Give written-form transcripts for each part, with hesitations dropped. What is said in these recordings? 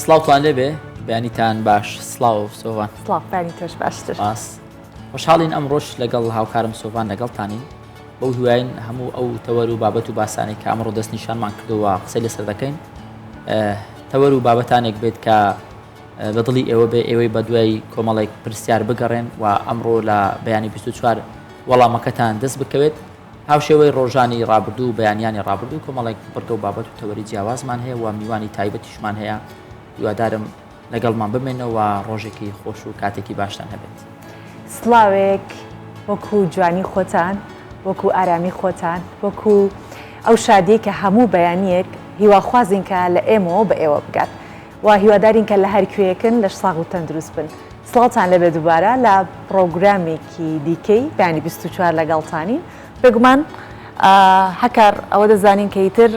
سلااوان لێبێ بەیانیتان باش سلااو سۆوان سلااوانی تۆش باشتر باس خۆشحاڵین ئەمڕۆژ لەگەڵ هاوکارم سۆڤان لەگەڵتانین بەو هیواین هەموو ئەو تەوەر و بابەت و باسانێک کە ئەمڕۆ دەست نیشانمان کردووە قسەی لەسەر دەکەین تەوەر و بابەتانێک بێت کە بەدڵی ئێوە بێ ئێوەی بە دوای کۆمەڵێک پرسیار بگەڕێن و ئەمڕۆ لە بەیانی 24 وەڵامەکەتان دەست بکەوێت هاوشێوەی ڕۆژانی ڕابردوو بەیانیانی ڕابردوو کۆمەڵێک بڕگە و بابەت و تەوەری جیاوازمان هەیە و میوانی تایبەتیشمان هەیە هیوادارم لەگەڵمان بمێنەوە ڕۆژێکی خۆش و کاتێکی باشتان هەبێت. سڵاوێک وەکو جوانی خۆتان وەکو ئارامی خۆتان وەکو ئەو شادی کە هەموو بەیانیەک هیواخوازین کە لە ئێمەوە بە ئێوە بگات و هیوادارین کە لە هەرکوێیەکن لەش ساغ و تەندروست بن. سڵاتان لەبێ دووبارە لە پرۆگرامێکی دیکەی بەیانی 24 لەگەڵتانی بێگومان هەکار ئەوە دەزانین کە ئیتر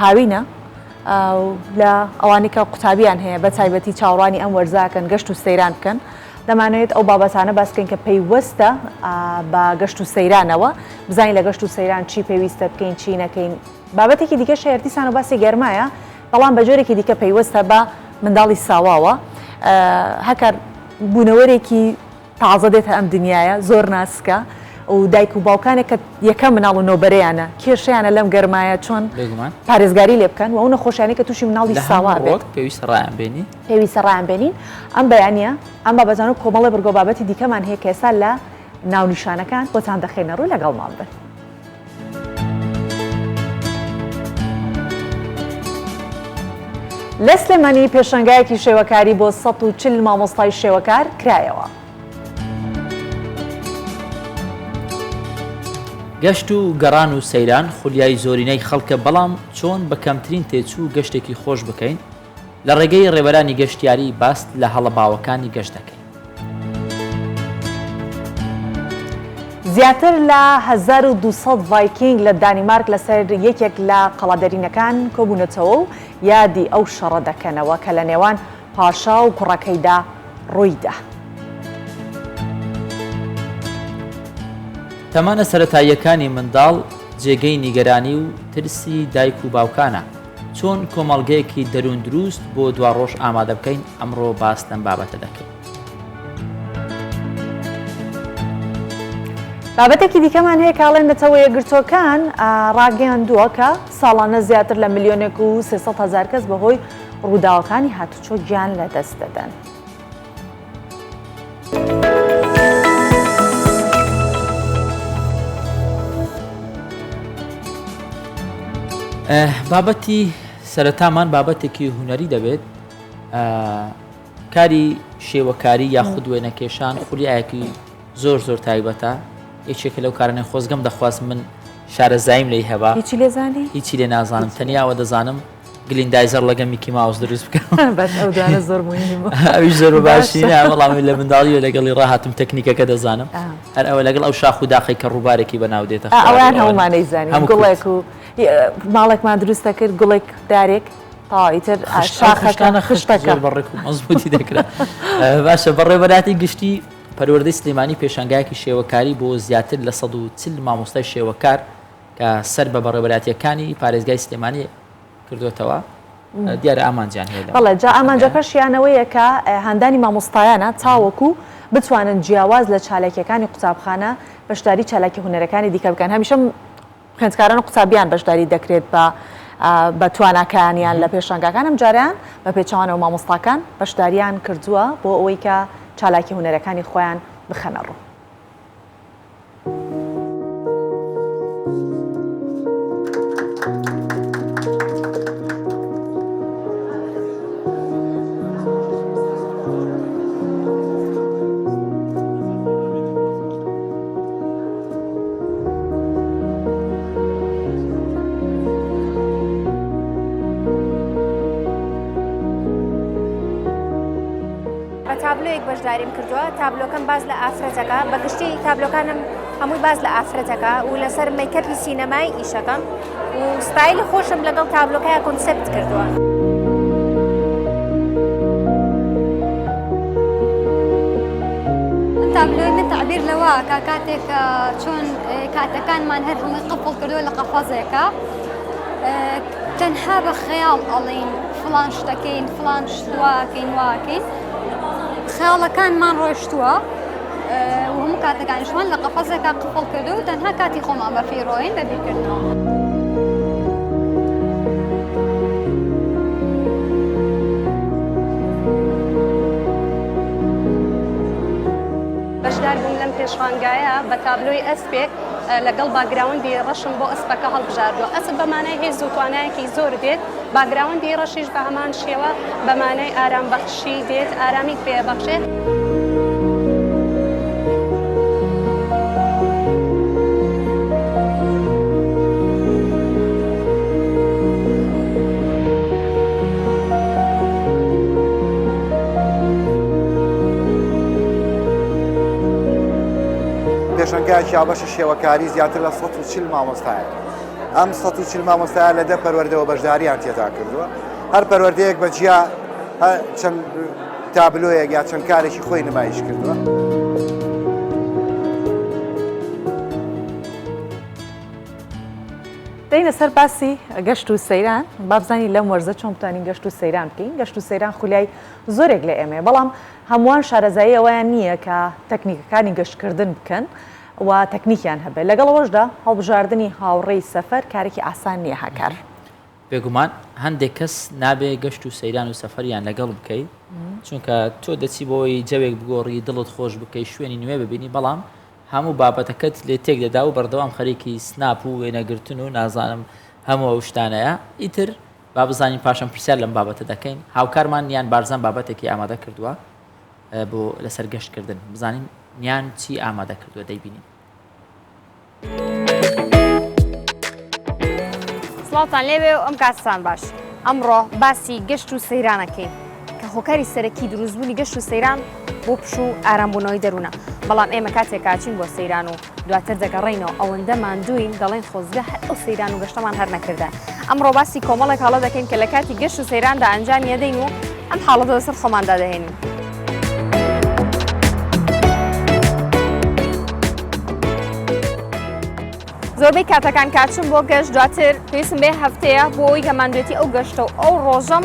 هاوینە لە ئەوانی کە قوتابیان هەیە بە تایبەتی چاوەڕوانی ئەم وەرزاکەن گەشت و سەیران بکەن دەمانوێت ئەو بابەتانە باسکەین کە پەیوەستە بە گەشت و سەیرانەوە بزانین لە گەشت و سەیران چی پێویستە بکەین چی نەکەین بابەتێکی دیکە شێرتیسان و باسی گەرمایە بەڵام بە جۆرێکی دیکە پەیوەستە بە منداڵی ساواوە هەکار بوونەوەرێکی تازە دێتە ئەم دنیاە زۆر ناسکە و دایک و باوکانێک کە یەکەم مناڵ و نۆبەرەیانە کێشیانە لەم گەرمایە چۆن پارێزگاری لێ بکەن و ئەو نەخۆشیانەی کە تووشی مناڵی ساوا بێت پێویستە ڕایانبێنین ئەم بەیانە ئەم بابەتان و کۆمەڵی بڕگۆ بابەتی دیکەمان هەیە کە ئێستا لە ناونیشانەکان بۆتان دەخێنە ڕوو لەگەڵمان بن. لە سلێمانی پێشەنگایەکی شێوەکاری بۆ 140 مامۆستای شێوەکار کرایەوە. گەشت و گەڕان و سەیران خولیای زۆرینەی خەڵکە بەڵام چۆن بە کەمترین تێچوو گەشتێکی خۆش بکەین لە ڕێگەی ڕێبەرانی گەشتیاری باست لە هەڵەباوەکانی گەشت دەکەین. زیاتر لە 1200 ڤایکینگ لە دانیمارک لەسەر یەکێک لە قەڵادەرینەکان کۆبوونەتەوە و یادی ئەو شەڕە دەکەنەوە کە لە نێوان پاشا و کوڕەکەیدا ڕوویدا. تەمانە سەرەتاییەکانی منداڵ جێگەی نیگەرانی و ترسی دایک و باوکانە چۆن کۆمەڵگەیەکی دەروون دروست بۆ دوا ڕۆژ ئامادە بکەین ئەمڕۆ باس لەم بابەتە دەکەین. بابەتێکی دیکەمان هەیە کاڵێن نەتەوە یەکگرتوەکان ڕاگەیاندووە کە ساڵانە زیاتر لە 1,300,000 کەس بەهۆی ڕووداوەکانی هاتوچۆ گیان لەدەست دەدەن. بابەتی سەرەتامان بابەتێکی هوەری دەبێت کاری شێوەکاری یاخود وێنەکێشان خولیایەکی زۆر زۆر تایبەتە یەکێکە لەو کارانێ خۆزگەم دەخواست من شارەزاییم لی هەبا هیچی لێزانی هیچی لێ نازانم تەنیاوە دەزانم گلیندایزەر لەگە میکی ماوس دروست بکەم زۆر مهمە ئەویش زۆر باشینە وەڵامی لە منداڵی و لەگەڵی ڕاهاتم تەکنیکەکە دەزانم هەر ئەوە لەگەڵ ئەو شاخ و داخی کە ڕووبارێکی بەناو دێتە ئەویان هەمومانەی زانین گوڵێک و ماڵێکمان دروستە کرد گوڵێک دارێک تاوایتر شاخەکانە خشتەکە بەڕێک و مەزبوطی دەکرێت باشە بەڕێوەبەراتی گشتی پەروەردەی سلێمانی پێشەنگایەکی شێوەکاری بۆ زیاتر لە 140 مامۆستای شێوەکار کە سەر بە بەڕێوەبەراتیەکانی پارێزگای سلێمانی کردوێتەوە دیارە ئامانجیان هەیە بەڵێ جا ئامانجەکەشیانەوەیە کە هەندانی مامۆستایانە تاوەکو بتوانن جیاواز لە چالاکیەکانی قوتابخانە بەشداری چالاکی هونەرەکانی دیکە بکەن هەمیشە خوێندکاران و قوتابیان بەشداری دەکرێت بە تواناکانیان لە پێشەنگاکان ئەم جاریان بە پێچەوانەوە مامۆستاکان بەشداریان کردووە بۆ ئەوەی کە چالاکی هونەرەکانی خۆیان بخەنە ڕوو. تابلۆیەک بەشداریم کردووە تابلۆکەم باز لە ئافرەتەکە بەگشتی تابلۆکانم هەمووی باز لە ئافرەتەکە و لەسەر مەیکەپی سینەمای ئیشەکەم و ستایلی خۆشم لەگەڵ تابلۆکەیە کۆنسپت کردووە. تابلۆی من تعبیر لەوە کە کاتێک چۆن کاتەکانمان هەر هەمووی قفڵ کردووە لە قەفەزێکە تەنها بە خەیاڵ ئەڵین فڵان شتەکەین فڵان شتواکەین واکەین خەیاڵەکانمان ڕۆیشتووە و هەموو کاتەکانیشمان لە قەفەزێکا قفڵ کردو و تەنها کاتی خۆمان بەفی ڕۆین بە بیرکردنەوە. بەشدار بووم لەم پێشخوانگایە بە تابلۆی ئەسپێک لەگەڵ باگراوندی ڕەشم بۆ ئەسپەکە هەڵبژاردووە. ئەسپ بەمانای هێز و توانایەکی زۆر دێت، باگراوندی ڕەشیش بە هەمان شێوە بەمانای ئارامبەخشی دێت، ئارامی پێبەخشێت. پێشەنگایکی ئابەشە شێوەکاری زیاتر لە 140 مامۆستایە. ئەم 140 مامۆستایە لە 10 پەروەردەوە بەشداریان تێدا کردووە. هەر پەروەردەیەک بە جیا چەند تابلۆیەک یا چەند کارێکی خۆی نمایش کردووە. دەینە سەر باسی گەشت و سەیران بابزانی لەم وەرزە چۆن بتوانین گەشت و سەیران بکەین. گەشت و سەیران خولیای زۆرێک لە ئێمە، بەڵام هەمووان شارەزایی ئەویان نییە کە تەکنیکەکانی گەشتکردن بکەن و تەکنیکیان هەبێت. لەگەڵەوەشدا هەڵبژاردننی هاوڕێی سەفەر کارێکی ئاسان نییە هاکار. بێگومان هەندێک کەس نابێ گەشت و سەیران و سەفەریان لەگەڵ بکەیت، چونکە تۆ دەچی بۆی جەوێک بگۆڕی دڵت خۆش بکەی شوێنی نوێ ببینی، بەڵام هەموو بابەتەکەت لێ تێک دەدا و بەردەوام خەریکی سناپ و وێنەگرتن و نازانم هەموو ئەو شتانەیە. ئیتر با بزانین پاشان پرسیار لەم بابەتە دەکەین. هاوکارمان یان بارزان بابەتێکی ئامادە کردووە بۆ لەسەر گەشتکردن، بزانین نیان چی ئامادە کردووە دەیبینین. سڵاتان لێوێ و ئەم کاتتان باش. ئەمڕۆ باسی گەشت و سەیرانەکەین کە هۆکاری سەرەکی دروستبوونی گەشت و سەیران بۆ پش و ئارامبوونەوەی دەروونە. بەڵام ئێمە کاتێک کاچین بۆ سەیران و دواتر دەگەڕێینەوە ئەوەندە ماندووین دەڵێن خۆزگە هەر ئەو سەیران و گەشتەمان هەر نەکردە. ئەمڕۆ باسی کۆمەڵێک هەڵە دەکەین کە لە کاتی گەشت و سەیراندا ئەنجامی ئەدەین و ئەم حاڵەتە لەسەر خۆماندا دەهێنین. زۆربەی کاتەکان کاچم بۆ گەشت دواتر پێویستم بێ هەفتەیە بۆ ئەوی کە ماندوێتی ئەو گەشتە و ئەو ڕۆژەم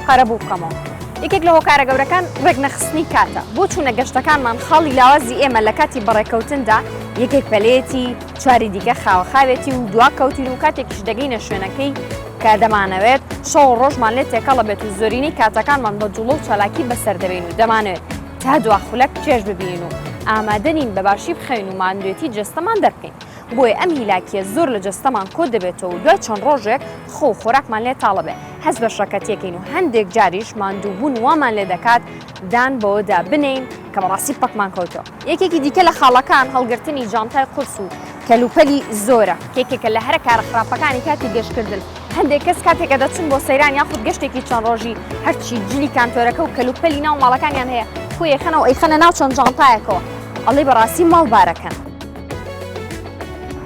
قەرەبوو بکەمەوە. یەکێک لە هۆکارە گەورەکان ڕێگنەخستنی کاتە. بۆ چوونە گەشتەکانمان خاڵی لاوازی ئێمە لە کاتی بەڕێکەوتندا یەکێک پەلێتی، چواری دیکە خاوەخاوێتی و دواکەوتین و کاتێکیش دەگەینە شوێنەکەی کە دەمانەوێت شەو ڕۆژمان لێ تێکەڵە بێت و زۆرینەی کاتەکانمان بە جوڵە و چالاکی بەسەر دەبین و دەمانوێت تا دوا خولەک چێژ ببینین و ئامادەنین بە باشی بخەین و ماندوێتی جەستەمان دەرکەین. بۆیە ئەم هیلاکیە زۆر لە جەستەمان کۆ دەبێتەوە و دوای چەند ڕۆژێک خۆ خۆراکمان لێ تاڵە بێ هەست بە شەکەتیەکەین و هەندێک جاریش ماندووبوون وامان لێ دەکات دان بەوەدا بنین کە بەڕاستی پەکمان کەوتەوە. یەکێکی دیکە لە خاڵەکان هەڵگرتنی جانتای قورس و کەلوپەلی زۆرە، کێکێکە لە هەرە کارە خراپەکانی کاتی گەشتکردن. هەندێک کەس کاتێکە دەچن بۆ سەیران یاخود گەشتێکی چەند ڕۆژی هەرچی جلی کانتۆرەکە و کەلوپەلی ناو ماڵەکانیان هەیە خۆی خەنەوە ئەیخەنە ناو چەند جانتایەکەوە ئەڵێ بەڕاستی ماڵبارەکەن.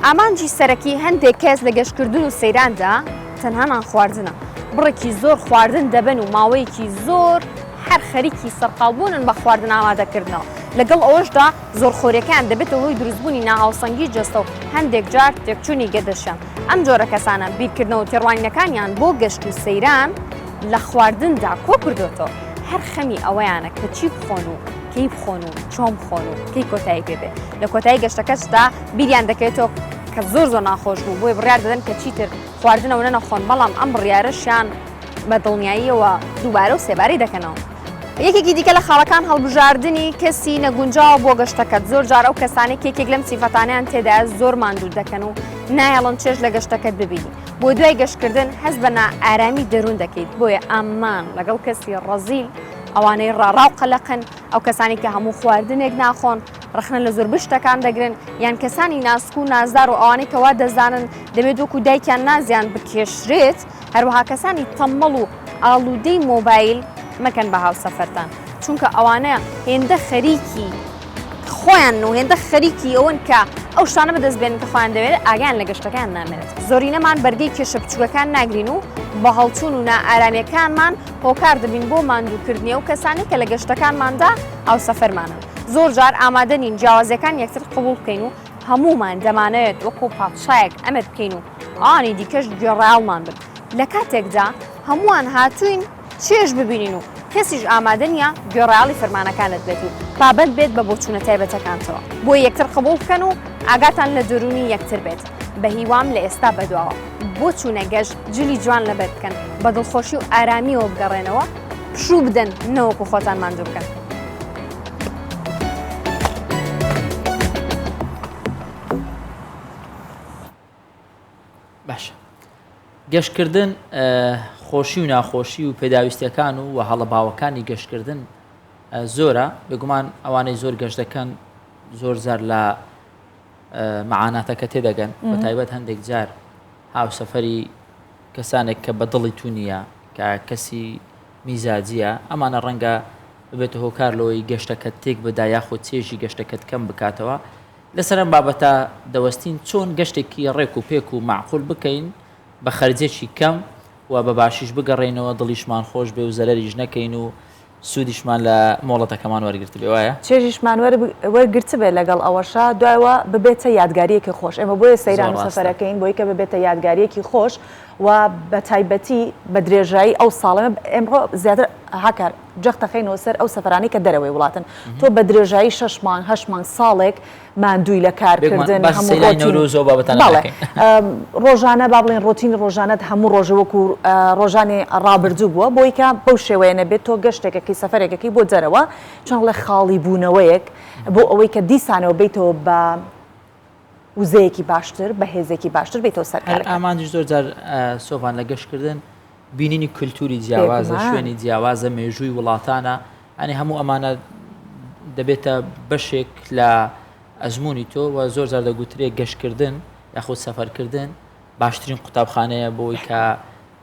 ئامانجی سەرەکی هەندێک کەس لە گەشتکردن و سەیراندا تەنها نان خواردنە. بڕێکی زۆر خواردن دەبن و ماوەیەکی زۆر هەر خەریکی سەرقاڵبوونن بە خواردن ئامادەکردنەوە. لەگەڵ ئەوەشدا زۆرخۆریەکان دەبێتەوە هۆی دروستبوونی ناهاوسەنگی جەستە و هەندێک جار تێکچوونی گەدەشان. ئەم جۆرە کەسانە بیرکردنەوە و تێڕوانینەکانیان بۆ گەشت و سەیران لە خواردندا کۆ کردوێتەوە. هەر خەمی ئەوەیانە کە چی بخۆن و کەی بخۆن و چۆن بخۆن و کەی کۆتایی پێبێ. لە کۆتایی گەشتەکەشدا بیریان دەکەوێتەوە کە زۆر ناخۆش بوو بۆی بڕیار دەدەن کە چیتر خواردنەوە نەخۆن، بەڵام ئەم بڕیارەشیان بە دڵنیاییەوە دووبارە و سێباری دەکەنەوە. یەکێکی دیکە لە خاڵەکان هەڵبژاردننی کەسی نەگونجاوە بۆ گەشتەکەت. زۆر جار ئەو کەسانێک یەکێک لەم سیفەتانیان تێدایە زۆر ماندوو دەکەن و نایەڵن چێژ لە گەشتەکەت ببینی. بۆ دوای گەشتکردن هەست بە ئارامی دەروون دەکەیت. بۆیە ئامان لەگەڵ کەسی ڕەزیل ئەوانەی ڕاڕاو قەلەقن، ئەو کەسانی کە هەموو خواردنێک ناخۆن، ڕخنە لە زۆر بشتەکان دەگرن، یان کەسانی ناسک و نازدار و ئەوانەی کەوا دەزانن دەبێت وەکو دایکیان نازیان بکێشرێت، هەروەها کەسانی تەمەڵ و ئاڵوودەی مۆبایل مەکەن بە هاوسەفەرتان، چونکە ئەوانەیە هێندە خەریکی خۆیان و هێندە خەریکی ئەوەن کە ئەو شتانە بەدەستبێنن کە خۆیان دەوێت ئاگیان لە گەشتەکان نامێنێت. زۆرینەمان بەرگەی کێشە بچووکەکان ناگرین و بە هەڵچوون و نائارامیەکانمان هۆکار دەبین بۆ ماندووکردنی ئەو کەسانی کە لە گەشتەکانماندا ئاوسەفەرمانن. زۆر جار ئامادە نین جیاوازیەکان یەکتر قبول بکەین و هەمومان دەمانەوێت وەکو پادشایەک ئەمە بکەین و ئانی دیکەش گوێڕایاڵمان بن. لە کاتێکدا هەمووان هاتوین چێژ ببینین و کەسیش ئامادە نیە گوێڕایاڵی فەرمانەکانت بێت و پابەند بێت بە بۆچوونە تایبەتەکانتەوە بۆ یەکتر قبول بکەن و ئاگاتان لە دەرونی یەکتر بێت بە هیوام لە ئێستا بەدواوە بۆ چوونە گەشت جلی جوان لەبەر بکەن بە دڵخۆشی و ئارامیەوە بگەڕێنەوە پشوو بدەن نەوەکو خۆتان ماندوو بکەن. باشە گەشتکردن خۆشی و ناخۆشی و پێداویستیەکان و هەڵە باوەکانی گەشتکردن زۆرە بێگومان ئەوانەی زۆر گەشت دەکەن زۆر زار لە معاناتەکە تێدەگەن بە تایبەت هەندێک جار هاوسەفەری کەسانێک کە بە دڵی تو نییە کە کەسی میزاجیە ئەمانە ڕەنگە ببێتە هۆکار لەوەی گەشتەکەت تێک بەدا یاخۆ چێژی گەشتەکەت کەم بکاتەوە لەسەر ئەم بابەتە دەوەستین چۆن گەشتێکی ڕێک و پێک و معقول بکەین بە خەرجێکی کەم و بە باشیش بگەڕێنەوە دڵیشمان خۆش بێ و زەرەریش نەکەین و سوودیشمان لە مۆڵەتەکەمان وەرگرت بێ وایە چێژیشمان وەرگرت بێت لەگەڵ ئەوەشە دوایەوە ببێتە یادگاریەکی خۆش ئێمە بۆیە سەیران و سەفەرەکەین بۆی کە ببێتە یادگاریەکی خۆش و بە تایبەتی بە درێژایی ئەو ساڵەمە ئێمڕۆ زیاتر هاکار جەختەخەینەوە سەر ئەو سەفرانی کە دەرەوەی وڵاتن تۆ بە درێژایی 6 مانگ 8 مانگ ساڵێک ماندووی لە کارکردن ڕۆژانە با بڵێن ڕۆتینی ڕۆژانەت هەموو ڕۆژە وەکو ڕۆژانی ڕابردوو بووە بۆی کە بەو شێوەیە نەبێت تۆ گەشتێکەکەی سەفەرێکەکەی بۆ جەرەوە چۆن لە خاڵی بوونەوەیەک بۆ ئەوەی کە دیسانەوە بیتەوە بە وزەیەکی باشتر بە هێزێکی باشتر بیتەوە سەرکار ئامانجی زۆر جار سۆڤان لە گەشتکردن بینینی کللتوری جیاوازە شوێنی جیاوازە مێژووی وڵاتانە ئەنی هەموو ئەمانە دەبێتە بەشێک لە ئەزمموی تۆ و زۆر زار دەگوترێت گەشتکردن یاخود سەفەرکردن باشترین قوتابخانەیە بۆی کە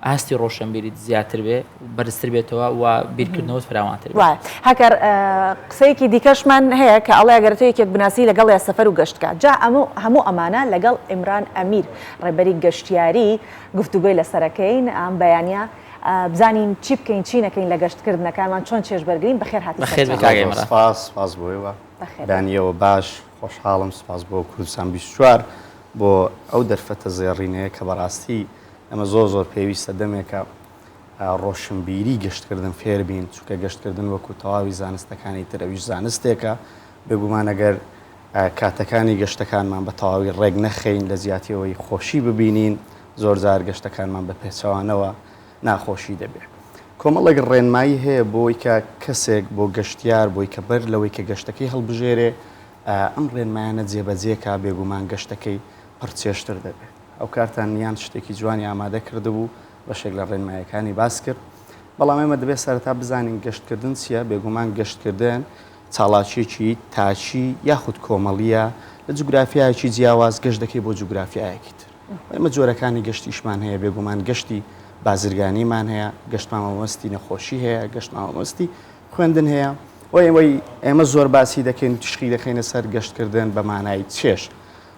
ئاستی ڕۆشنبیریت زیاتر بێ بەرزتر بێتەوە و بیرکردنەوەت فراوانتر هەکەر قسەیەکی دیکەشمان هەیە کە ئەڵێ گەرتەوە یەکێک بناسی لەگەڵ یا سەفەر و گەشتکە جا هەموو ئەمانە لەگەڵ ئیمران ئەمیر ڕێبەری گەشتیاری گفتوگوی لەسەرەکەین ئەم بەیانە بزانین چی بکەین چی نەکەین لە گەشتکردنەکانمان چۆن چێژ بەرگین بەخێر هاتی سپاس بۆیەوە دانیەوە باش خۆشحاڵم سپاس بۆ کوردستان 24 بۆ ئەو دەرفەتە زێڕینەیە کە بەڕاستی ئەمە زۆر پێویستە دەمێکە ڕۆشنبیری گەشتکردن فێربین چونکە گەشتکردن وەکو تەواوی زانستەکانی ترەویش زانستێکە بێگومان ئەگەر کاتەکانی گەشتەکانمان بە تەواوی ڕێک نەخەین لە زیاتیەوەی خۆشی ببینین زۆر جار گەشتەکانمان بە پێچەوانەوە ناخۆشی دەبێت کۆمەڵێک ڕێنمایی هەیە بۆی کە کەسێک بۆ گەشتیار بۆی کە بەر لەوەی کە گەشتەکەی هەڵبژێرێ ئەم ڕێنمایانە جێبەجێکە بێگومان گەشتەکەی پڕچێشتر دەبێت ئەو کارتان یان شتێکی جوانی ئامادە کردبوو بەشێک لە ڕێنمایەکانی باس کرد بەڵام ئێمە دەبێت سەرەتا بزانین گەشتکردن چییە بێگومان گەشتکردن چاڵاکیەکی تاچی یاخود کۆمەڵیە لە جوگرافیایەکی جیاواز گەشت دەکەی بۆ جوگرافیایەکی تر ئێمە جۆرەکانی گەشتیشمان هەیە بێگومان گەشتی بازرگانیمان هەیە گەشت مامەوەستی نەخۆشی هەیە گەشت مامەوەستی خوێندن هەیە ئێمە زۆر باسی دەکەین تشخی دەکەینە سەر گەشتکردن بە مانای چێش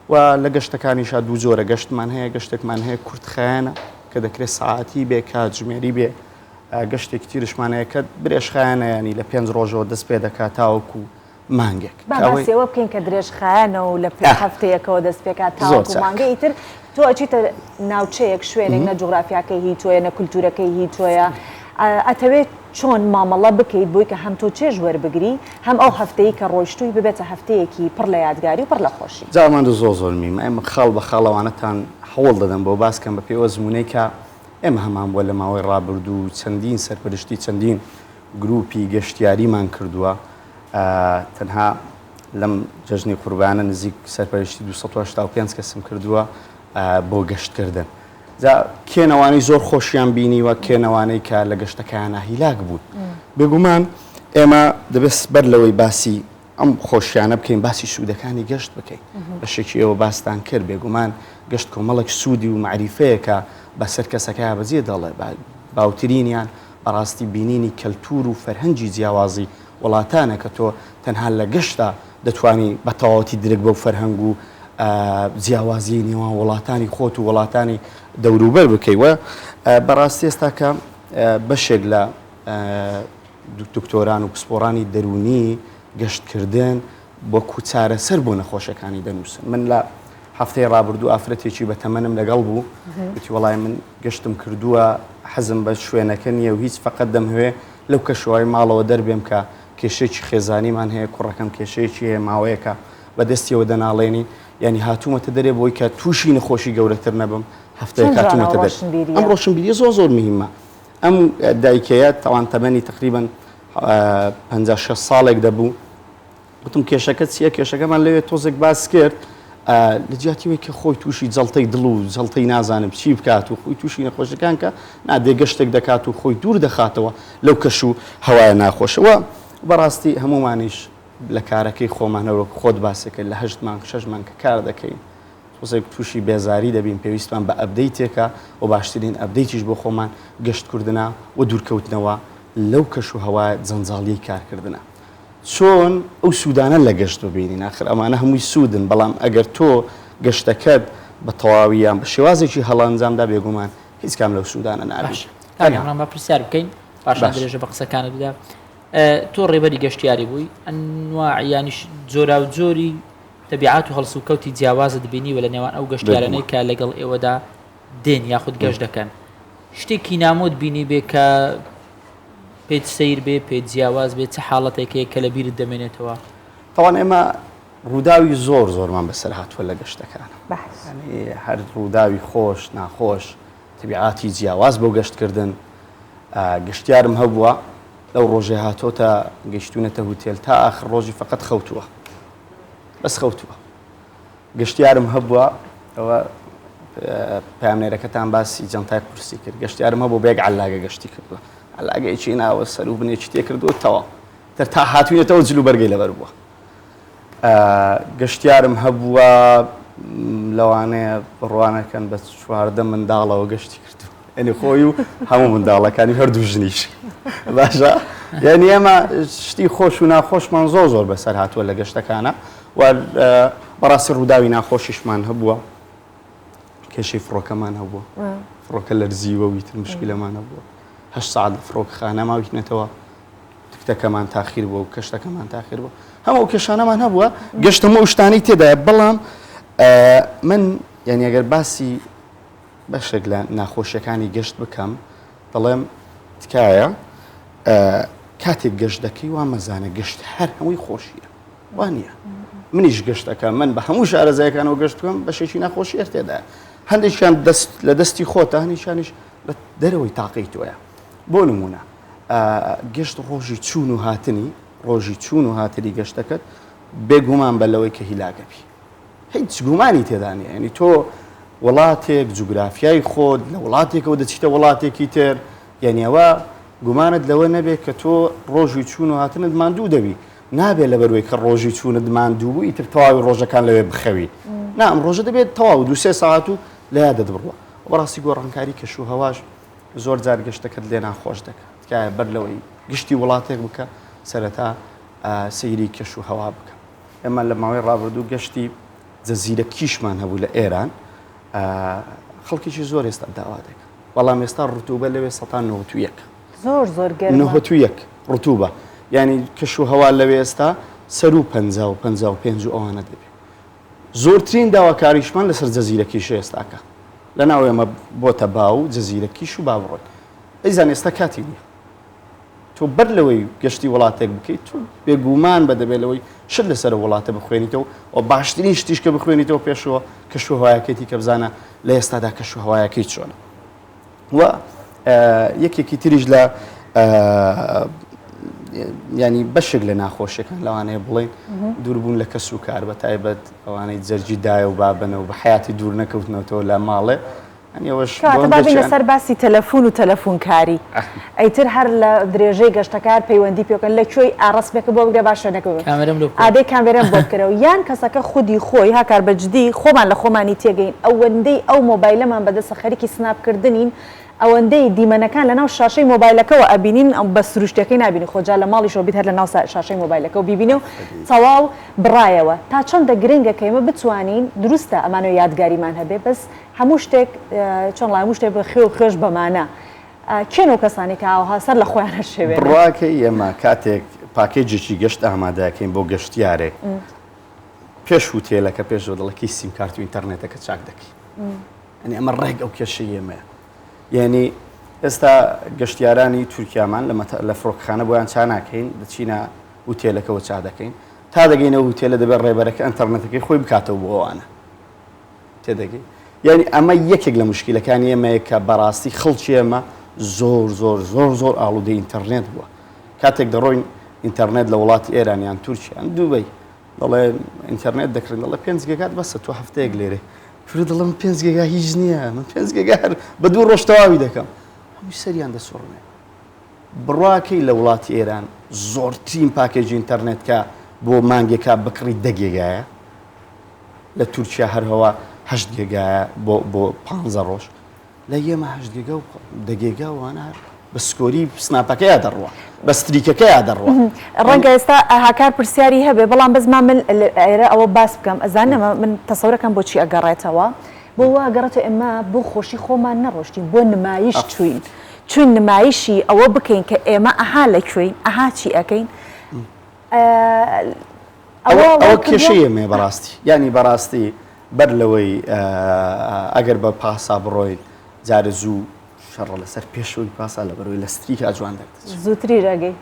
و لە گەشتەکانیشا دوو جۆرە گەشتمان هەیە گەشتێکمان هەیە کورتخایەنە کە دەکرێت ساعتی بێ کاتژمێری بێ گەشتێکی تیرشمان هەیە کە برێژخایەنە ینی لە 5 ڕۆژەوە دەست پێ دەکات تاوەکو مانگێک باسیەوە بکەین کە درێژخایەنە و لە هەفتەیەکەوە دەست پێکات تاوەکو مانگە ئیتر تۆ ئەچیتە ناوچەیەک شوێنێک نە جوغرافیاکەی هی تۆیە نە کولتورەکەی هی تۆیە ئەتەوێت چۆن مامەڵە بکەیت بۆی کە هەم تۆ چێژ وەربگری هەم ئەو هەفتەیە کە ڕۆیشتووی ببێتە هەفتەیەکی پڕ لە یادگاری و پڕ لە خۆشی جامان زۆر میم ئەمە خاڵ بە خاڵەوانەتان هەوڵ دەدەم بۆ باسکەم بە پێوە زمونەی کە ئێمە هەمان بۆ لە ماوەی ڕابردوو چەندین سەرپەرشتی چەندین گروپی گەشتیاریمان کردووە تەنها لەم جەژنی قوربانە نزیک سەرپەرشتی 285 کەسم کردووە بۆ گەشتکردن کێنەوانی زۆر خۆشیان بینی و کێنەوانەی کە لە گەشتەکانە هیلاک بوون بێگومان ئێمە دەبێت بەر لەوەی باسی ئەم خۆشیانە بکەین باسی سوودەکانی گەشت بکەین بەشێکی ئەوە باستان کرد بێگومان گەشت کۆمەڵێک سوودی و معریفەیەکە بەسەر کەسەکە بەجێ دەڵێ باوترینیان بەڕاستی بینینی کەلتور و فەرهەنگی جیاوازی وڵاتانە کە تۆ تەنها لە گەشتە دەتوانی بە تەواوەتی درێک بەو فەرهەنگ و جیاوازی نێوان وڵاتانی خۆت و وڵاتانی دەوروبەر بکەیوە بەڕاستی ئێستا کە بەشێک لە دکتۆران و پسپۆڕانی دەرونی گەشتکردن بۆ کوچارە سەر بۆ نەخۆشەکانی دەنووسن من لە هەفتەی ڕابردوو ئافرەتێکی بە تەمەنم لەگەڵ بوو وتی وەڵای من گەشتم کردووە حەزم بە شوێنەکە نییە و هیچ فقط دەمهوێ لەو کەشوهای ماڵەوە دەربێم کە کێشەیەکی خێزانیمان هەیە کوڕەکەم کێشەیەکی هەیە ماوەیەکە بەدەستیەوە دەناڵێنی ینی هاتوومەتە دەرێ بۆی کە تووشی نەخۆشی گەورەتر نەبم هەفتەیە هاتوومەتە دەر ئەم ڕۆشنبیری زۆر مهمە ئەم دایکەیە تاوان تەمەنی تقریبان 56 ساڵێک دەبوو وتم کێشەکە چییە کێشەکەمان لەوێ تۆزێک باس کرد لە جیاتیوەی کە خۆی تووشی جەڵتەی دڵ و جەڵتەی نازانم چی بکات و خۆی تووشی نەخۆشەکان کە نادێ گەشتێک دەکات و خۆی دوور دەخاتەوە لەو کەش و هەوایە ناخۆشەوە بەڕاستی هەمومانیش لە کارەکەی خۆمانەوە خۆت باسەکە لە 8 مانگ 6 مانگ کە کار دەکەین تۆزێک تووشی بێزاری دەبین پێویستمان بە ئەپدەیتێکە و باشترین ئەپدەیتیش بۆ خۆمان گەشتکردنا و دوورکەوتنەوە لەو کەش و هەوای جەنجاڵی کارکردنە چۆن ئەو سوودانە لە گەشت ببینین آخر ئەمانە هەمووی سوودن بەڵام ئەگەر تۆ گەشتەکەت بە تەواویان بە شێوازێکی هەڵانجامدا بێگومان هیچ کام لەو سوودانە نابێت ئەمە پرسیار بکەین پاشان درێژە بە قسەکانت بدا تۆ ڕێبەری گەشتیاری بووی ئەنواع یانیش جۆرا و جۆری تەبیعات و هەڵسو و کەوتی جیاوازت بینی و لە نێوان ئەو گەشتیارانەی کە لەگەڵ ئێوەدا دێن یاخود گەشت دەکەن شتێکی نامۆت بینی بێ کە پێت سیر بێ پێت جیاواز بێت چه حاڵەتێکەیە کە لە بیرت دەمێنێتەوە تاوان ئێمە ڕووداوی زۆرمان بەسەر هاتووە لە گەشتەکان هەر ڕووداوی خۆش ناخۆش تەبیعاتی جیاواز بۆ گەشتکردن گەشتیارم هەبووە لەو ڕۆژێ هاتۆتە گەشتونەتە هوتێل تا ئاخر ڕۆژی فقط خەوتووە بەس خەوتووە گەشتیارم هەبووە ئەوە پامنێرەکەتان باسی جەنتای قورسی کرد گەشتیارم هەبوو بێک عەلاگە گەشتی کردووە عەلاگەیەکی ناوە سەر و بنێکی تێ کردووە تەواو تر تا هاتوویەتەوە جلو بەرگەی لەبەر بووە گەشتیارم هەبووە لەوانەیە بڕوانەکەن بە 14 منداڵەوە گەشتی کردو ئەنی خۆی و هەموو منداڵەکانی هەردوو ژنیش باشە یعنی ئێمە شتی خۆش و ناخۆشمان زۆر بەسەر هاتووە لە گەشتەکانە و بەڕاستی ڕووداوی ناخۆشیشمان هەبووە کێشەی فڕۆکەمان هەبووە فڕۆکە لەرزیوە ویتر مشکلەمان هەبووە 8 ساعت لە فڕۆکخانە ماویتنێتەوە تکتەکەمان تاخیر بووە و کەشتەکەمان تاخیر بووە هەموو کێشانەمان هەبووە گەشتەمە و شتانەی تێدایە بەڵام من یعنی ئەگەر باسی بەشێک لە ناخۆشیەکانی گەشت بکەم دەڵێم تکایە کاتێک گەشت دەکەی وا مەزانە گەشت هەر هەمووی خۆشیە وانە منیش گەشتەکە من بە هەموو شارەزایەکانەوە گەشت بکەم بەشێکی ناخۆشی تێدا هەندێکیان لە دەستی خۆتە هەندێکیانیش لە دەرەوەی تاقەی تۆیە بۆ نمونە گەشت ڕۆژی چوون و هاتنی ڕۆژی چوون و هاتنی گەشتەکەت بێگومان بە لەوەی کە هیلاگەبی هیچ گومانی تێدانە ینی تۆ وڵاتێک جوگرافیای خۆت لە وڵاتێکەوە دەچیتە وڵاتێکی تر یعنیەوە گومانت لەوە نەبێت کە تۆ ڕۆژی چوون و هاتنت ماندوو دەبی نابێت لەبەروەی کە ڕۆژی چوونت ماندوو بوو ئیتر تەواوی ڕۆژەکان لەوێ بخەوی نا ئەم ڕۆژە دەبێت تەواو 2-3 ساعت و لە یادت بڕوە بەڕاستی گۆڕانکاری کەش و هەواش زۆر جار گەشتەکەت لێ ناخۆش دەکات تکایە بەر لەوەی گشتی وڵاتێک بکە سەرەتا سەیری کەش و هەوا بکە ئێمە لە ماوەی ڕابردوو گەشتی جەزیرە کیشمان هەبوو لە ئێران خەڵکیی زۆر ئێستا داوا دەکەن بەڵام ئێستا ڕوتوبە لەوێ 91 زۆر گەرمە 91 ڕوتوبە یعنی کەش و هەوا لەوێ ئێستا سەر و 55 ئەوانە دەبێت زۆرترین داواکاریشمان لەسەر جەزیرە کیشە ئێستاکە لە ناو ئێمە بۆتە باو جەزیرە کیش و با بڕۆیت ئەیزان ئێستا کاتی نییە تۆ بەر لەوەی گەشتی وڵاتێک بکەیت تو بێگومان بە دەبێت لەوەی شت لەسەر وڵاتە بخوێنیتەوە و باشترین شتیش کە بخوێنیتەوە پێشەوە کەش و هەوایەکەتی کە بزانە لە ئێستادا کەش و هەوایەکەی چۆنە و یەکێکی تریش لە ینی بەشێک لە ناخۆشیەکان لەوانەیە بڵێن دووربوون لە کەس و کار بە تایبەت ئەوانەی جەرجی دایە و بابنە و بە حیاتی دوور نەکەوتنەوەتەوە لە ماڵێ لەسەر باسی تەلەفۆن و تەلەفۆنکاری ئەیتر هەر لە درێژەی گەشتەکار پەیوەندی پێکەن لە کوێی ئاڕاستێکە بۆ بگرێ باشە نەکەوێت ئادەی کامێرەم بۆ بکەرەوە یان کەسەکە خودی خۆی هاکار بەجددی خۆمان لە خۆمانی تێگەین ئەوەندەی ئەو مۆبایلەمان بەدەستە خەریکی سناپکردنین ئەوەندەی دیمەنەکان لە ناو شاشەی مۆبایلەکەەوە ئەبینین بە سروشتەکەی نبینی خۆجا لە ماڵیشەوە بیت هەر لە ناو شاشەی مۆبایلەکە و بیبینێ و تەواو بڕایەوە تا چەندە گرنگە کەمە بتوانین دروستە ئەمانەوە یادگاریمان هەبێ بەس هەموو شتێک چۆن هەموو شتێک بە خێ و خێش بەمانە کێنەوە کەسانی کە ئاوها سەر لە خۆیان هەشێوێت ڕاکەی ئێمە کاتێک پاکێجێکی گەشت ئامادەکەین بۆ گەشتیارێک پێش هوتێلەکە پێشەوە دەڵکی سیم کارت و ئینتەرنێتەکە چاک دەکەی ئەنی ئەمە ڕێک ئەو کێشەی ئێمەیە یعنی ئێستا گەشتیارانی تورکیامان لە فڕۆکخانە بۆیان چا ناکەین دەچینە هوتێلەکەەوە چا دەکەین تا دەگەینە هوتێلە دەبێت ڕێبەرەکە ئەتەرنێتەکەی خۆی بکاتەوە بۆ ئەوانە تێدەگەی یعنی ئەمە یەکێک لە مشکلەکانی ئێمەیە کە بەڕاستی خەڵکی ئێمە زۆر ئاڵوودەی ئینتەرنێت بووە کاتێک دەڕۆین ئینتەرنێت لە وڵاتی ئێرانیان تورکیان دووبەی دەڵێ ئینتەرنێت دەکردن دەڵێ 5 گیگات بەسە تۆ هەفتەیەک لێرێ فرە دەڵم 5 گیگا هیچ نییە من 5 گیگا بە 2 ڕۆژ تەواوی دەکەم هەمووی سەریان دەسوڕنێ بڕواکەی لە وڵاتی ئێران زۆرترین پاکێجی ئینتەرنێت کە بۆ مانگێکا بکڕی 10 گیگایە لە تورکیا هەروەها 8 گیگایە بۆ 15 ڕۆژ لە ئێمە 8 گیگا و 10 گیگا وانە بە سکۆری سناپەکەیە دەڕوە بە ستریکەکەیە دەڕوە ڕەنگە ئێستا هاکار پرسیاری هەبێ بەڵام بەزمان من ئێرە ئەوە باس بکەم ئەزانەمە من تەسەورەکەم بۆچی ئەگەڕێتەوە بۆ وا گەڕێتە ئێمە بۆ خۆشی خۆمان نەڕۆشتین بۆ نمایش چوین نمایشی ئەوە بکەین کە ئێمە ئەها لەکوێین ئەها چی ئەەکەین ئەوە کێشەیە مێ بەڕاستی ینی بەڕاستی بەر لەوەی ئەگەر بە پاسا بڕۆیت جارە زوو شەڕە لەسەر پێشەوەی پاسا لە بەرەوەی لە ستریکا جوان دەردەچێت زووتری ڕێگەی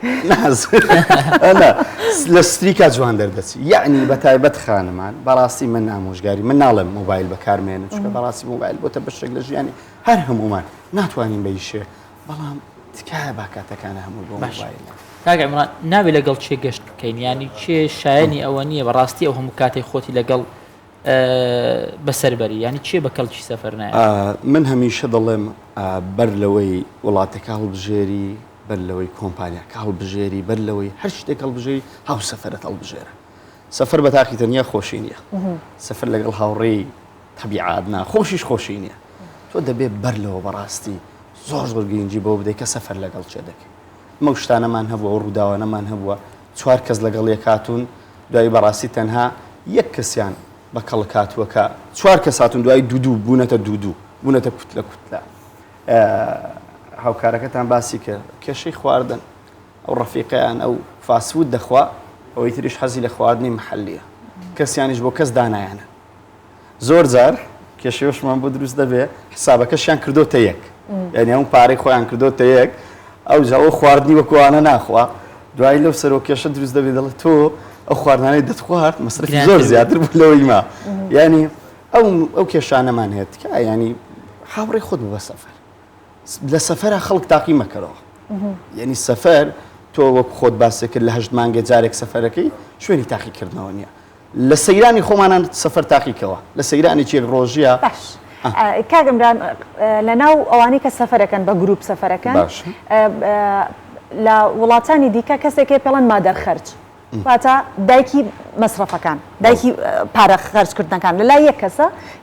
لە ستریکا جوان دەردەچی یعنی بە تایبەت خانمان بەڕاستی من ئامۆژگاری من ناڵێم مۆبایل بەکارمێنن چونکە بەڕاستی مۆبایل بۆتە بەشێک لە ژیانی هەر هەمومان ناتوانین بەیشێ بەڵام تکایە باکاتەکانە هەموو بۆ مۆبایل کاک عیمران نابێت لەگەڵ چێ گەشت بکەین ینی چێ شایانی ئەوە نییە بەڕاستی ئەو هەموو کاتێک خۆتی لەگەڵ بەسەربەری ینی چێ بە کەڵکی سەفەر نایە من هەمیشە دەڵێم بەر لەوەی وڵاتێک هەڵبژێری بەر لەوەی کۆمپانیاکە هەڵبژێری بەر لەوەی هەر شتێک هەڵبژێری هاو سەفەرت هەڵبژێرە سەفەر بە تاقی تەنیا خۆشی نییە سەفەر لەگەڵ هاوڕێی تەبیعات خۆشیش خۆشی نییە تۆ دەبێت بەر لەوە بەڕاستی زۆر گرنگی بۆ بدەیت کە سەفەر لەگەڵ چێ دەکەی ئەمە شتانەمان هەبووە و ڕووداوانەمان هەبووە 4 کەس لەگەڵ یەکاتون دوای بەڕاستی تەنها یەک کەسیان بە کەڵک هاتووە کە 4 کەس هاتون دوای دوو بوونەتە دوو بوونەتە کوتلە هاوکارەکەتان باسی کرد کێشەی خواردن ئەو ڕەفیقیان ئەو فاسفود دەخوا ئەوەی تریش حەزی لە خواردنی محەلیە کەسیانیش بۆ کەس دانایانە زۆر جار کێشەوەشمان بۆ دروست دەبێت حسابەکەشیان کردۆتە یەک یعنی ئەو پارەی خۆیان کردۆتە یەک ئەو جاوە خواردنی وەکوانە ناخوا دوای لەو سەرۆ کێشە دروست دەبێت دەڵێت تۆ ئەو خواردانەی دەتخوارد مەسرفی زۆر زیاتر بوو لەوەی ما ینی ئەو کێشانەمان هەیە تکە ینی هاوڕێی خۆت بە سەفەر لە سەفەرە خەڵک تاقی مەکەرەوە یعنی سەفەر تۆ وەک خۆت باسی کرد لە 8 مانگە جارێک سەفەرەکەی شوێنی تاقیکردنەوە نییە لە سەیرانی خۆمانان سەفەر تاقیکەوە لە سەیرانی چێک ڕۆژیە کاگەمران لە ناو ئەوانەی کە سەفەرەکەن بە گروپ سەفەرەکەن لە وڵاتانی دیکە کەسێکی پێڵەن مادەر خەرج واتە دایکی مەسرەفەکان دایکی پارە خەرجکردنەکان لەلای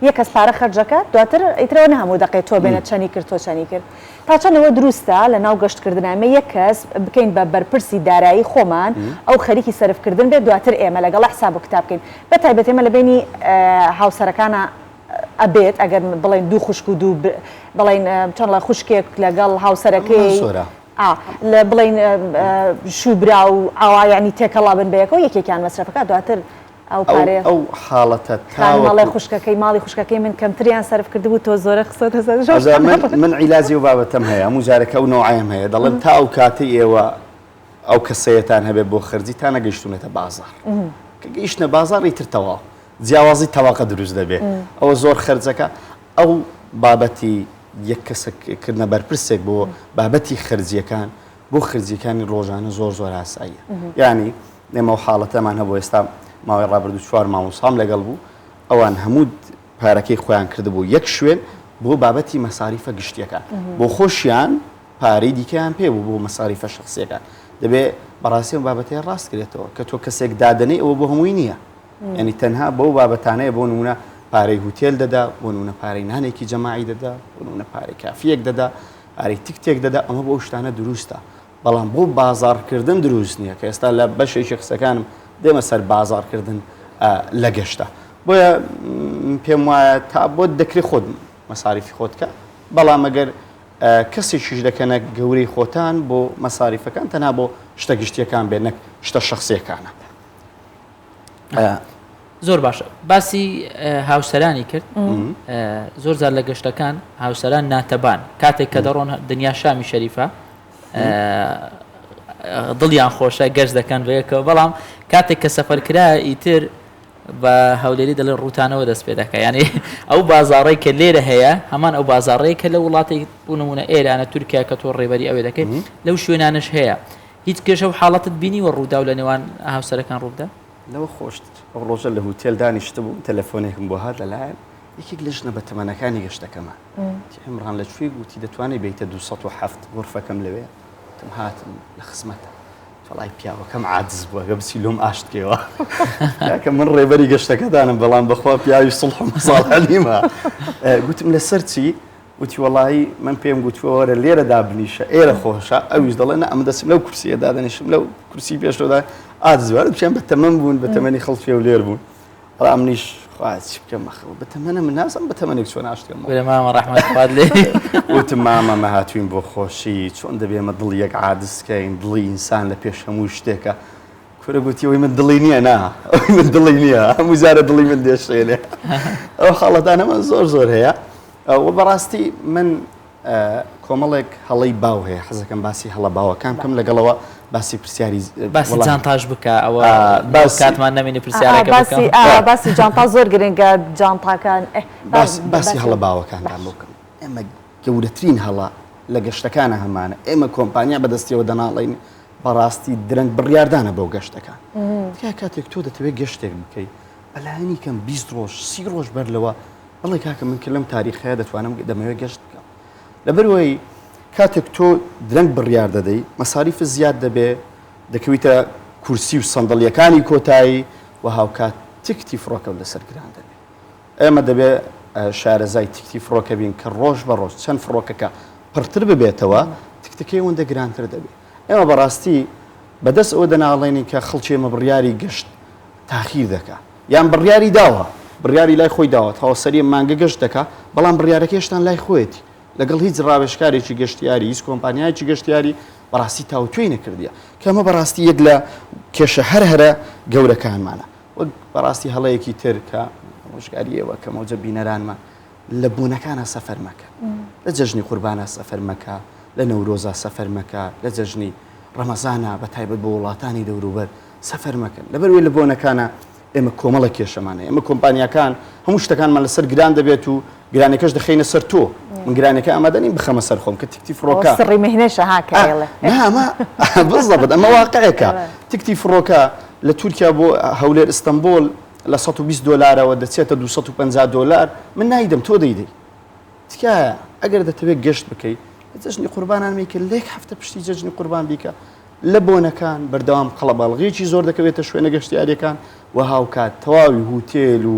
یەک کەس پارە خەرجەکە دواتر ئیترەوە نەهەموو دەقێت تۆ بێنە چەنی کرد تۆ چەنی کرد تا چەندەوە دروستە لە ناو گەشتکردنامە یەک کەس بکەین بە بەرپرسی دارایی خۆمان ئەو خەریکی سەرفکردن بێت دواتر ئێمە لەگەڵ حساب و کتاب بکەین بە تایبەت ئێمە لە بینی هاوسەرەکانە ئەبێت ئەگەر بڵێن دوو خوشک و دوو بڵێن چەند لە خوشکێک لەگەڵ هاوسەرەکەی لە بڵین شوبرا و ئاوا ینی تێکەڵا بن بەیەکەوە یەکێکیان مەسرفەکە دواتر ئەو پارێ ئەو حاڵەتە ماڵی خوشکەکەی ماڵی خوشکەکەی من کەمتریان سەرف کردبوو تۆ زۆرە قسە من عیلازی و بابەتەم هەیە هەموو جارێکە ئەو نەوعیم هەیە دەڵێن تا ئەو کاتی ئێوە ئەو کەسەیەتان هەبێت بۆ خەرجی تا نەگەیشتونێتە بازار کە گەیشتنە بازاڕی تر تەواو جیاوازی تەواقە دروست دەبێت ئەوە زۆر خەرجەکە ئەو بابەتی یەک کەسەکردنە بەرپرسێک بۆ بابەتی خەرجیەکان بۆ خەرجیەکانی ڕۆژانە زۆر ئاساییە یعنی ئێمە حاڵەتەمان هەبوو ئێستا ماوەی ڕابردوو 4 مامۆسام لەگەڵ بوو ئەوان هەموو پارەکەی خۆیان کردبوو یەک شوێن بۆ بابەتی مەساریفە گشتیەکان بۆ خۆشیان پارەی دیکەیان پێ بوو بۆ مەساریفە شخصیەکان دەبێت بەڕاستی ئەم بابەتەیە ڕاست کرێتەوە کە تۆ کەسێک دادنەی ئەوە بۆ هەمووی نییە ینی تەنها بەو بابەتانەیە بۆ نمونە پارەی هوتێل دەدا بۆ نمونە پارەی نانێکی جەماعی دەدا بۆ نمونە پارەی کافیەک دەدا پارەی تیکتێک دەدا ئەمە بۆ شتانە دروستە بەڵام بۆ بازارکردن دروست نییە کە ئێستا لە بەشێکی قسەکانم دێمە سەر بازارکردن لە گەشتە بۆیە پێم وایە تا بۆ دەکری خۆت مەساریفی خۆتکە بەڵام ئەگەر کەسێکیش دەکەنە گەورەی خۆتان بۆ مەساریفەکان تەنها بۆ شتە گشتیەکان بێ نەک شتە شخصیەکانە زۆر باشە باسی هاوسەرانی کرد زۆر زار لە گەشتەکان هاوسەران ناتەبان کاتێک کە دەڕۆن دنیا شامی شەریفە دڵیان خۆشە گەشت دەکەن بەیەکەوە بەڵام کاتێک کە سەفەرکرا ئیتر بە هەولێری دەڵێن ڕوتانەوە دەست پێ دەکە یعنی ئەو بازاڕێک کە لێرە هەیە هەمان ئەو بازاڕەیە کە لە وڵاتی بوونمونە ئێرانە تورکیا کە تۆ ڕێبەری ئەوێ دەکەیت لەو شوێنانش هەیە هیچ کێشە و حاڵەتت بینی وە ڕوودا و لە نێوان هاوسەرەکان ڕوودا لەوە خۆشتر ئەو ڕۆژە لە هوتێل دانیشتە بوو تەلەفۆنێکم بۆ هات لەلایەن یەکێک لە ژنە بە تەمەنەکانی گەشتەکەمە ئەمڕان لەکوێ گوتی دەتوانێت بیتە 207 غرفەکەم لەوێ تم هاتم لە خزمەتە فڵای پیاوەکەم عاجز بووە گە بچی لۆم ئاشتکەوە کە من ڕێبەری گەشتەکەدانم بەڵام بەخوا پیاوی سڵح و مەساڵحەلیمە گوتم لەسەر چی وتی وەڵایی من پێم گوتووەوەرە لێرە دابنیشە ئێرە خۆشە ئەویش دەڵێن ئەمە دەچم لەو کورسیە دادەنیشم لەو کورسی پێشەوەدا ئاجزوارە بچیان بە تەمەن بوون بە تەمەنی خەڵکی و لێر بوون بەڵام منیش چی بکەم مەخەوە بە تەمەنە من نازم بە تەمەنێک چۆن ئاشتکەم لە مامە ڕەحمەت خوات لێ وتم مامە مە هاتوین بۆ خۆشی چۆن دەبێ ئمە دڵ یەک عادزکەین دڵی ئینسان لە پێش هەموو شتێکە کورە گوتی ئەوی من دڵی نییە نا ئەوی من دڵی نییە هەموو جارە دڵی من دێشێنێ ئەو خاڵەتانەمە زۆر هەیە و بەڕاستی من کۆمەڵێک هەڵەی باو هەیە حەزەکەم باسی هەڵە باوەکان کەم لەگەڵەوە باسی پرسیاری باسی جانتاژ بکە ئەوە کاتمان نامێنێ پرسیارەکە باسی جانتا زۆر گرنگە جانتاکان باسی هەڵە باوەکاندان بکەم ئێمە گەورەترین هەڵە لە گەشتەکانە هەمانە ئێمە کۆمپانیا بەدەستیەوە دەناڵین بەڕاستی درەنگ بڕیاردانە بۆ گەشتەکان تکای کاتێک تۆ دەتەوێت گەشتێک بکەیت بەلایەنی کەم 20 ڕۆژ 30 ڕۆژ بەر لەوە بەڵێ کاکە من کە لەم تاریخەیە دەتوانم دەمەوێت گەشت بکەم لەبەرەوەی کاتێک تۆ درەنگ بڕیار دەدەی مەساریف زیاد دەبێ دەکەویتە کورسی و سەندەڵیەکانی کۆتایی و هاوکات تکتی فڕۆکە لەسەر گران دەبێت ئێمە دەبێ شارەزای تکتی فڕۆکە بین کە ڕۆژ بە ڕۆژ چەند فڕۆکەکە پڕتر ببێتەوە تکتەکەی وەندە گرانتر دەبێت ئێمە بەڕاستی بەدەست ئەوە دەناڵێنی کە خەڵکی ئێمە بڕیاری گەشت تاخیر دەکا یان بڕیاری داوە بڕیاری لای خۆی داوە هاوسەری مانگە گەشت دەکا بەڵام بڕیارەکەشتان لای خۆیەتی لەگەڵ هیچ ڕاوێژکارێکی گەشتیاری هیچ کۆمپانیایکی گەشتیاری بەڕاستی تاوتوێی نەکردیە کەمە بەڕاستی یەک لە کێشە هەرە گەورەکانمانە وەک بەڕاستی هەڵەیەکی تر کە ڕۆژگاریەوە کە مەوجە بینەرانمان لە بوونەکانە سەفەر مەکە لە جەژنی قوربانە سەفەر مەکە لە نەورۆزە سەفەر مەکە لە جەژنی ڕەمەزانە بە تایبەت بۆ وڵاتانی دەوروبەر سەفەر مەکەن لەبەروێ لە بۆنەکانە ئێمە کۆمەڵە کێشەمانە ئێمە کۆمپانیەکان هەموو شتەکانمان لەسەر گران دەبێت و گرانەکەش دەخینە سەر تۆ من گرانەکە ئامادەنیم بخەمە سەر خۆم کە تکتی فڕۆکە سڕی مهنێشە هاکەڵێ ئەمە بزەبت ئەمە واقعەکە تکتی فڕۆکە لە تورکیا بۆ هەولێر ئیستەنبول لە 120 دلارەوە دەچێتە 250 دلار من نایدەم تۆ دەیدەی تکایە ئەگەر دەتەوێت گەشت بکەیت جەژنی قوربانان میکە لێک هەفتە پشتی جەژنی قوربان بیکە لە بۆنەکان بەردەوام قەڵەباڵغێکی زۆر دەکەوێتە شوێنە گەشتیاریەکان و هاوکات تەواوی هوتێل و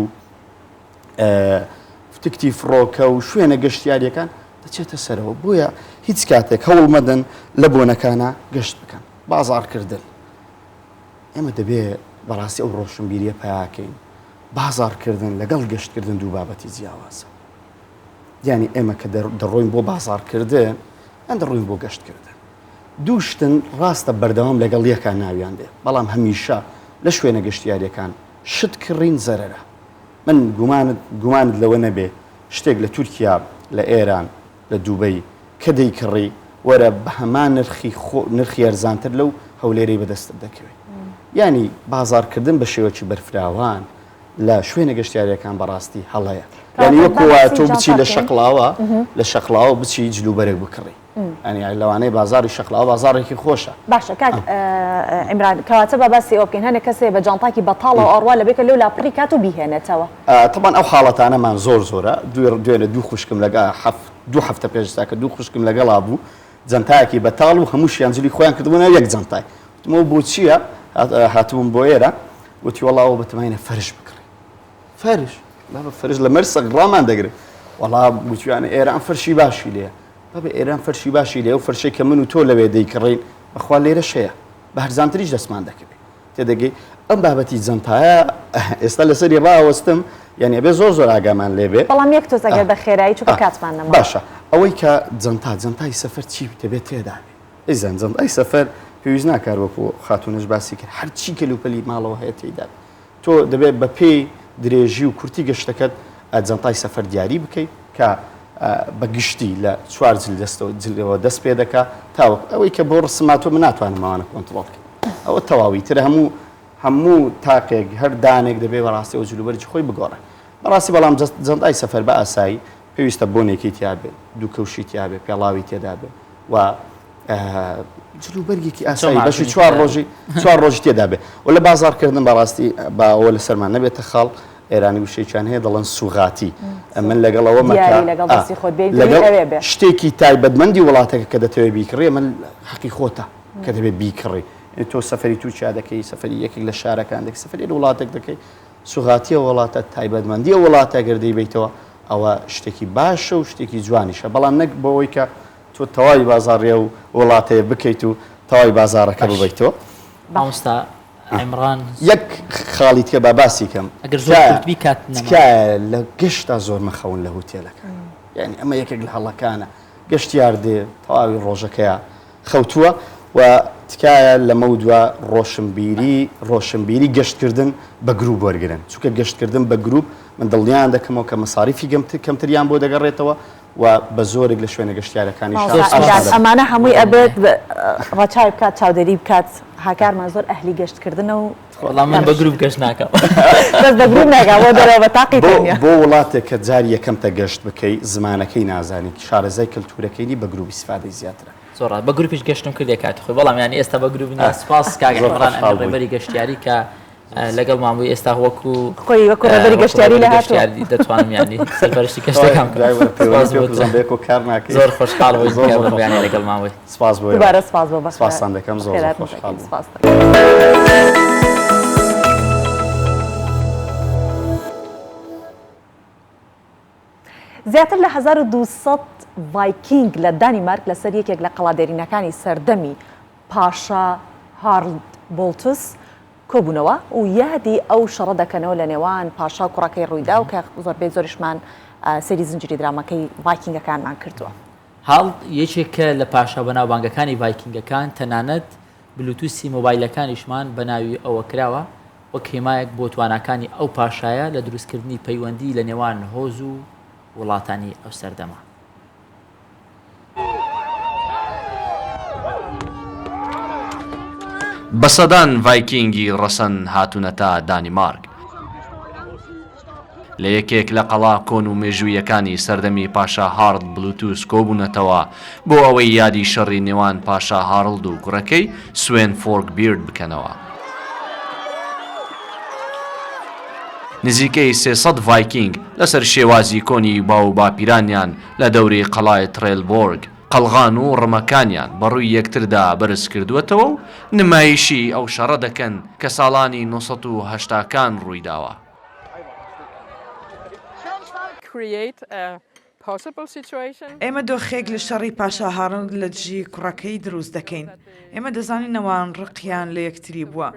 تکتی فڕۆکە و شوێنە گەشتیاریەکان دەچێتە سەرەوە بۆیە هیچ کاتێک هەوڵ مەدەن لە بۆنەکانە گەشت بکەن بازارکردن ئێمە دەبێت بەڕاستی ئەو ڕۆشنبیریە پیاکەین بازارکردن لەگەڵ گەشتکردن دوو بابەتی جیاوازە یعنی ئێمە کە دەڕۆین بۆ بازارکردن ئەن دەڕۆین بۆ گەشتکردن دوو شتن ڕاستە بەردەوام لەگەڵ یەکان ناویان دێ بەڵام هەمیشە لە شوێنە گەشتیاریەکان شت کڕین زەرەرە من گومانت لەوە نەبێ شتێک لە تورکیا لە ئێران لە دووبەی کە دەیکڕی وەرە بە هەمان نرخی ئەرزانتر لەو هەولێرەی بەدەستت دەکەوێت ینی بازارکردن بە شێوەکی بەرفراوان لە شوێنە گەشتیاریەکان بەڕاستی هەڵەیە ینی وەکووە تۆ بچی لە شەقڵاوە بچی جلوبەرێک بکڕی ئەنی لەوانەیە بازاری شەقڵاوە بازارێکی خۆشە باشە کاک ئیمران کەواتە بە باسی ئەو بکەین هەنێک کەسێ بە جانتاکی بەتاڵەوە ئەڕوا لەبێت کە لەو لاپڕی کات و بیهێنێتەوە طبعاً ئەو حاڵەتانەمان زۆرە دوێنێ دوو خوشکم لەگە دوو هەفتە پێشتا کە دوو خوشکم لەگەڵا بوو جەنتایەکی بەتاڵ و هەمووشیان جلی خۆیان کردبوونە یەک جەنتای وتمەوە بۆ چییە هاتبووم بۆ ئێرە وتی وەڵاوە بەتمانە فەرش بکڕی فەرش لە مەرسەق ڕامان دەگرێت وەڵا گوتیانە ئێران فەرشی باشی لێە بەبێ ئێران فەرشی باشی لێ و فەرشەی کە من و تۆ لەوێ دەیکڕین بەخوا لێرە شەیە بە هەرزانتریش دەستمان دەکەوێت تێدەگەی ئەم بابەتی جەنتایە ئێستا لەسەری ڕاوەستم یعنی بێ زۆر ئاگامان لێبێ بەڵام یەک تۆ ئەگەر بە خێرایی چووکە کاتمان نەما باشە ئەوەی کە جەنتای سەفەر چی دەبێت تێدابێ ئەیزان جەنتای سەفەر پێویست ناکار وەکو خاتونش باسی کرد هەرچی کەلوپەلی ماڵەوە هەیە تێیدا تۆ دەبێت بە پێی درێژی و کورتی گەشتەکەت جەنتای سەفەر دیاری بکەیت کە بە گشتی لە 4 جلەوە دەست پێ دەکا تاوە ئەوەی کە بۆ ڕسماتۆ من ناتوانم ئەوانە کۆنتڕۆڵ بکەم ئەوە تەواوی ترە هەموو تاقێک هەر دانێک دەبێت بەڕاستی ئەو جلوبەرجی خۆی بگۆڕێ بەڕاستی بەڵام جەنتای سەفەر بە ئاسایی پێویستە بۆنێکی تیا بێت دوو کەوشی تیا بێت پێڵاوی تێدا بێت و جلوبەرگێکی ئاسایی بەشی 4 ڕۆژی تێدا بێت و لە بازارکردن بەڕاستی باوە لە سەرمان نەبێتە خاڵ ئێرانی وشەیان هەیە دەڵێن سوغاتی من لەگەڵەوە شتێکی تایبەتمەندی وڵاتێکە کە دەتەوێت بیکڕێ من حەقی خۆتە کە دەبێت بیکڕی تۆ سەفەری تووچیا دەکەی سەفەری یەکێک لە شارەکان دەکەی سەفەری وڵاتێک دەکەی سوغاتیە وڵاتە تایبەتمەندیە وڵاتە گەردەی بیتەوە ئەوە شتێکی باشە و شتێکی جوانیشە بەڵام نەک بەوەی کە تۆ تەواوی بازاڕێ و وڵاتەیە بکەیت و تەواوی بازارەکە ببیتەوە مامۆستا عیمڕان یەک خاڵیت کە با باسی کەم ئەگەر زۆر کورتبی کات لە گەشتا زۆر مەخەون لە هوتێلەکە یعنی ئەمە یەکێک لە هەڵەکانە گەشتیار دێ تەواوی ڕۆژەکەیە خەوتووە و تکایە لەمە دووە ڕۆشنبیری گەشتکردن بە گروپ وەرگرن چونکە گەشتکردن بە گروپ من دڵنیان دەکەمەوە کە مەساریفی کەمتریان بۆ دەگەڕێتەوە و بە زۆرێک لە شوێنە گەشتیارەکانی ئەمانە هەمووی ئەبێت ڕەچاوی بکات چاودێری بکات هاکارمان زۆر ئەهلی گەشتکردنە و وەڵام من بە گروپ گەشت ناکەم بەس بە گروپ ناکەم بۆ دەرەوە بە تاقی بۆ وڵاتێک کە جاری یەکەمتە گەشت بکەی زمانەکەی نازانی شارەزای کەلتورەکەی بە گروپی استفادەی زیاترە زۆر بە گروپیش گەشتم کردێ کات خۆی بەڵام یانی ئێستا بە گروپ سپاس کاگەڕان ڕێبەری گەشتیاری کە لەگەڵ مامۆی ئێستا وەکو خۆی وەکو ڕێبەری گەشتیاری لە هاتووە دەتوانم ینی سەرپەرشتی کەشتەکەم زۆر خۆشحاڵ بووین لەگەڵ مامۆی سپاس بۆ دووبارە سپاس بۆ سپاسان دەکەم زۆر خۆشحاڵ زیاتر لە 1200 ڤایکینگ لە دانیمارک لەسەر یەکێک لە قەڵادێرینەکانی سەردەمی پاشا هارلد بۆلتس کۆبوونەوە و یادی ئەو شەڕە دەکەنەوە لە نێوان پاشا و کوڕەکەی ڕوویدا و کە زۆربەی زۆریشمان سەری زنجیری درامەکەی ڤایکینگەکانمان کردووە. هاڵد یەکێکە لە پاشا بەناوبانگەکانی ڤایکینگەکان تەنانەت بلوتوسی مۆبایلەکانیشمان بە ناوی ئەوە کراوە وەک هێمایەک بۆ تواناکانی ئەو پاشایە لە دروستکردنی پەیوەندی لە نێوان هۆز و وڵاتانی ئەو سەردەما. بەسەدان ڤایکینگی ڕەسەن هاتوونەتە دانیمارک لە یەکێک لە قەڵا کۆن و مێژوویەکانی سەردەمی پاشا هارڵد بلوتوس کۆبوونەتەوە بۆ ئەوەی یادی شەڕی نێوان پاشا هارڵد و کوڕەکەی سوێن فۆرک بیرد بکەنەوە. نزیکەی 300 ڤایکینگ لەسەر شێوازی کۆنی باو باپیرانیان لە دەوری قەڵای ترێلبۆرگ قەڵغان و ڕمەکانیان بەڕووی یەکتردا بەرز کردووەتەوە و نمایشی ئەو شەڕە دەکەن کە ساڵانی 1980کان ڕوویداوە. ئێمە دۆخێک لە شەڕی پاشا هارڵد لە دژی کوڕەکەی دروست دەکەین. ئێمە دەزانینەوەوان ڕقیان لە یەکتری بووە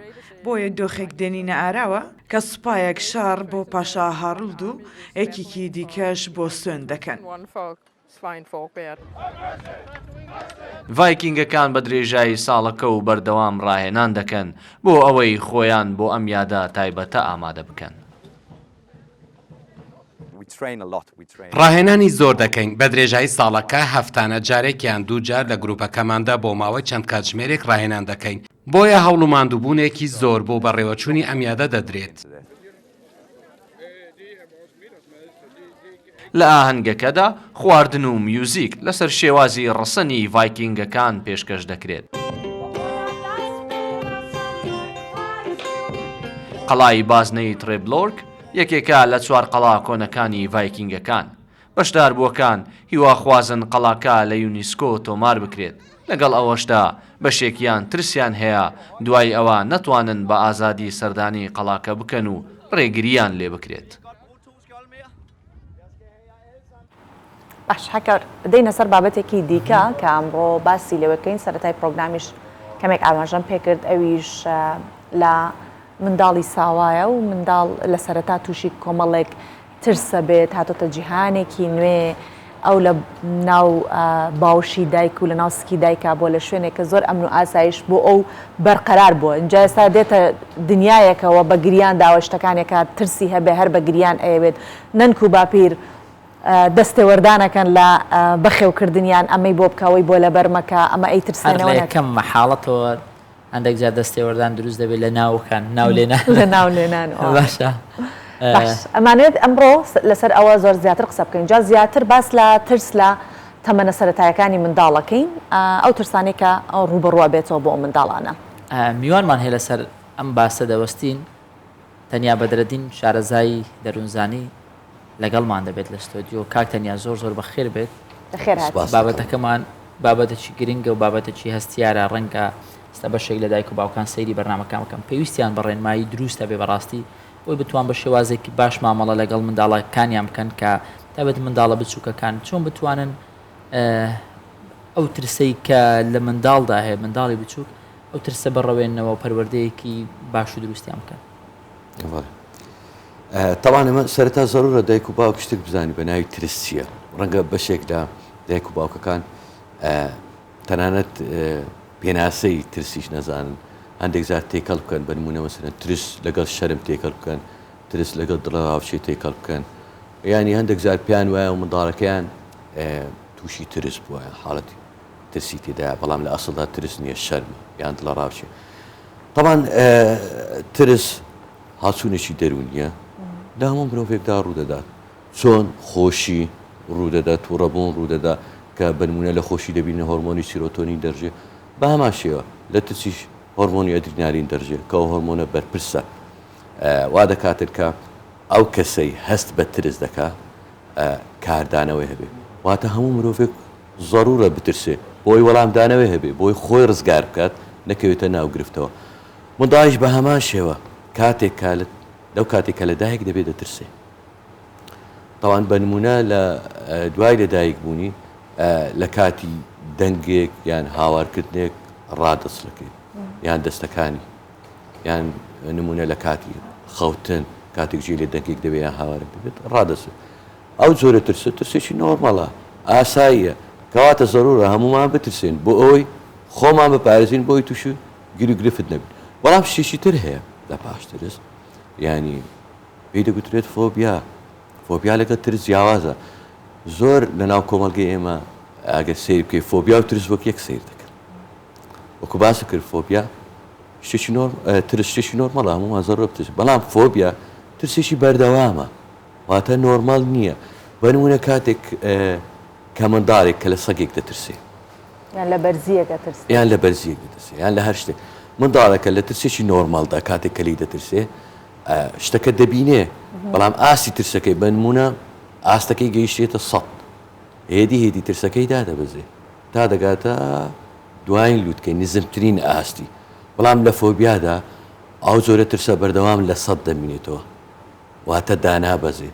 بۆیە دۆخێک دێنینە ئاراوە کە سوپایەک شار بۆ پاشا هارڵد و یەکێکی دیکەش بۆ سوێن دەکەن. ڤایکینگەکان بە درێژایی ساڵەکە و بەردەوام ڕاهێنان دەکەن بۆ ئەوەی خۆیان بۆ ئەم یادە تایبەتە ئامادە بکەن. ڕاهێنانی زۆر دەکەین بە درێژایی ساڵەکە هەفتانە جارێکیان دوو جار لە گروپەکەماندا بۆ ماوەی چەند کاتژمێرێک ڕاهێنان دەکەین بۆیە هەوڵ و ماندووبوونێکی زۆر بۆ بەڕێوەچوونی ئەم یادە دەدرێت. لە ئاهەنگەکەدا خواردن و میوزیک لەسەر شێوازی ڕەسەنی ڤایکینگەکان پێشکەش دەکرێت. قەڵای بازنەی ترێبلۆرک یەکێکە لە 4 قەڵا کۆنەکانی ڤایکینگەکان. بەشداربووەکان هیواخوازن قەڵاکە لە یونیسکۆ تۆمار بکرێت. لەگەڵ ئەوەشدا بەشێکیان ترسیان هەیە دوای ئەوە نەتوانن بە ئازادی سەردانی قەڵاکە بکەن و ڕێگریان لێ بکرێت. باش حەکەر دەینە سەر بابەتێکی دیکە کە ئەمڕۆ باسی لەوەکەین سەرەتای پرۆگرامیش کەمێک ئاماژەم پێکرد ئەویش لە منداڵی ساوایە و منداڵ لە سەرەتا تووشی کۆمەڵێک ترسە بێت هاتۆتە جیهانێکی نوێ ئەو لە ناو باوشی دایک و لە ناو سکی دایکا بۆ لە شوێنێکە زۆر ئەمن و ئاسایش بۆ ئەو بەرقەرار بووە. اینجا ئێستا دێتە دنیایەکەوە بە گریان داوە شتەکانێکە ترسی هەبێ هەر بە گریان ئەیەوێت نەنک و باپیر دەستێوەردانەکەن لە بەخێوکردنیان ئەمەی بۆ بکەوەی بۆ لە بەرمەکە ئەمە ئەی ترسێنەوە یەکەم مەحاڵەتەوە هەندێک جار دەستێوەردان دروست دەبێت لە ناوکان ناو لێنان لە ناو لێنان باشە. ئەمانێت ئەمڕۆ لەسەر ئەوە زۆر زیاتر قسە بکەین. جا زیاتر باس لە ترس لە تەمەنە سەرەتایەکانی منداڵەکەین ئەو ترسانێکە ئەو ڕوبەڕوە بێتەوە بۆ ئەو منداڵانە. میوانمان هەیە لەسەر ئەم باسە دەوەستین تەنیا بەدرەدین شارەزایی دەروونزانی لەگەڵمان دەبێت لە ستۆدیۆ کاک تەنیا زۆر زۆر بەخێر بێت. بابەتەکەمان بابەتێکی گرنگە و بابەتێکی هەستیارە ڕەنگە ئێستا بەشێک لە دایک و باوکان سەیری بەرنامەکان پێویستیان بەڕێنمایی دروستە بێ بەڕاستی بۆی بتوان بە شێوازێکی باش مامەڵە لەگەڵ منداڵەکانیان بکەن کە تابێت منداڵە بچووکەکان چۆن بتوانن ئەو ترسەی کە لە منداڵدا هەیە منداڵی بچووک ئەو ترسە بەڕەوێنەوە پەروەردەیەکی باش و دروستیان بکەن. طبعا ئەمە سەرەتا زەرورە دایک و باوک شتێک بزانانی بە ناوی ترس چییە. ڕەنگە بەشێک لە دایک و باوکەکان تەنانەت پێناسەی ترسیش نەزانن هەندێک زار تێکەڵ بکەن بە نمونە مەسەلەن ترس لەگەڵ شەرم تێکەڵ بکەن ترس لەگەڵ دڵەڕاوچێ تێکەڵ بکەن ینی هەندێک زار پیان وایە و منداڵەکەیان تووشی ترس بووە حاڵەتی ترسی تێدا بەڵام لە ئەسڵدا ترس نییە شەرمە یان دڵەڕاوچێ. طبعا ترس هاچوونێکی دەرونیە لە هەموو مرۆڤێکدا ڕوودەدات چۆن خۆشی ڕوودەدات و ڕەبوون ڕوودەدا کە بنمونە لە خۆشی دەبینە هۆرمۆنی سیرۆتۆنین دەرجێ بە هەمان شێوە لە ترسیش هۆرمۆنی ئەدرینالین دەرجێ کە ئەو هۆرمۆنە بەرپرسە وا دەکاتر کە ئەو کەسەی هەست بە ترس دەکا کاردانەوەی هەبێ واتە هەموو مرۆڤێک ضرورە بترسێ بۆی وەڵامدانەوەی هەبێ بۆی خۆی ڕزگار بکات نەکەوێتە ناو گرفتەوە. منداڵیش بە هەمان شێوە کاتێک لەو کاتێکە لە دایک دەبێت دەترسێ. تاوان بە نمونە لە دوای لەدایک بوونی لە کاتی دەنگێک یان هاوارکردنێک ڕادەسڵەکەی یان دەستەکانی یان نمونە لە کاتی خەوتن کاتێک ژێ لێ دەنگێک دەبێت یان هاوارێک دەبێت ڕادەسێت. ئەو جۆرە ترسە ترسێکی نۆرمەڵە ئاساییە کەواتە زەرورە هەمومان بترسێن بۆ ئەوەی خۆمان بپارێزین بۆی تووشی گیر و گرفت نەبێت. بەڵام شتێکی تر هەیە لە پاش ترس ینی پێی دەگوترێت فۆبیا لەگەڵ ترس جیاوازە. زۆر لە ناو کۆمەلگەی ئێمە ئەگەر سیر بکەی فۆبیا و ترس وەک یەک سیر دەکەن وەکو باس کرد فۆبیا ترس شتێکی نۆرمەڵە هەمومان زەرورە بترسین بەڵام فۆبیا ترسێکی بەردەوامە واتە نۆرمەڵ نییە. بە نمونە کاتێک کە منداڵێک کە لە سەگێک دەترسێ یان لە بەرزیەکە ترس یان لە بەرزیەک دەترسێ یان لە هەر شتێک منداڵەکە لە ترسێکی نۆرمەڵدا کاتێک کە لی دەترسێ شتەکە دەبینێ بەڵام ئاسی ترسەکەی بە نمونە ئاستەکەی گەیشتێتە 100 هێدی ترسەکەی دادەبەزێ تا دەگاتە دوایین لووتکەی نزمترین ئاستی. بەڵام لە فۆبیادا ئەو جۆرە ترسە بەردەوام لە 100 دەبینێتەوە واتە دانابەزێ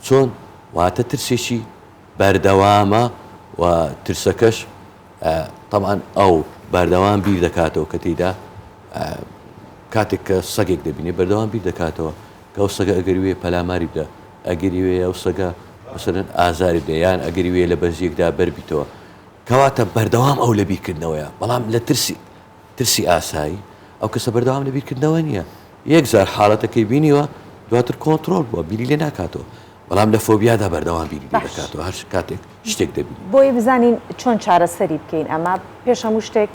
چۆن واتە ترسێکی بەردەوامە و ترسەکەش طبعا ئەو بەردەوام بیر دەکاتەوە کە تێیدا کاتێک کە سەگێک دەبینێ بەردەوام بیر دەکاتەوە کە ئەو سەگە ئەگەری وێ پەلاماری بدە ئەگەری وێ ئەو سەگە مەسەلەن ئازاری دەیان ئەگەری وێ لە بەرزیەکدا بەربیتەوە کەواتە بەردەوام ئەو لە بیرکردنەوەیە. بەڵام لە ترسی ئاسایی ئەو کەسە بەردەوام لە بیرکردنەوە نییە یەک زار حاڵەتەکەی بینیوە دواتر کۆنتترۆل بووە بیری لێ ناکاتەوە بەڵام لە فۆبیادا بەردەوام بیری دەکاتەوە هەر کاتێک شتێک دەبین. بۆی بزانین چۆن چارەسەری بکەین ئەمە پێش هەموو شتێک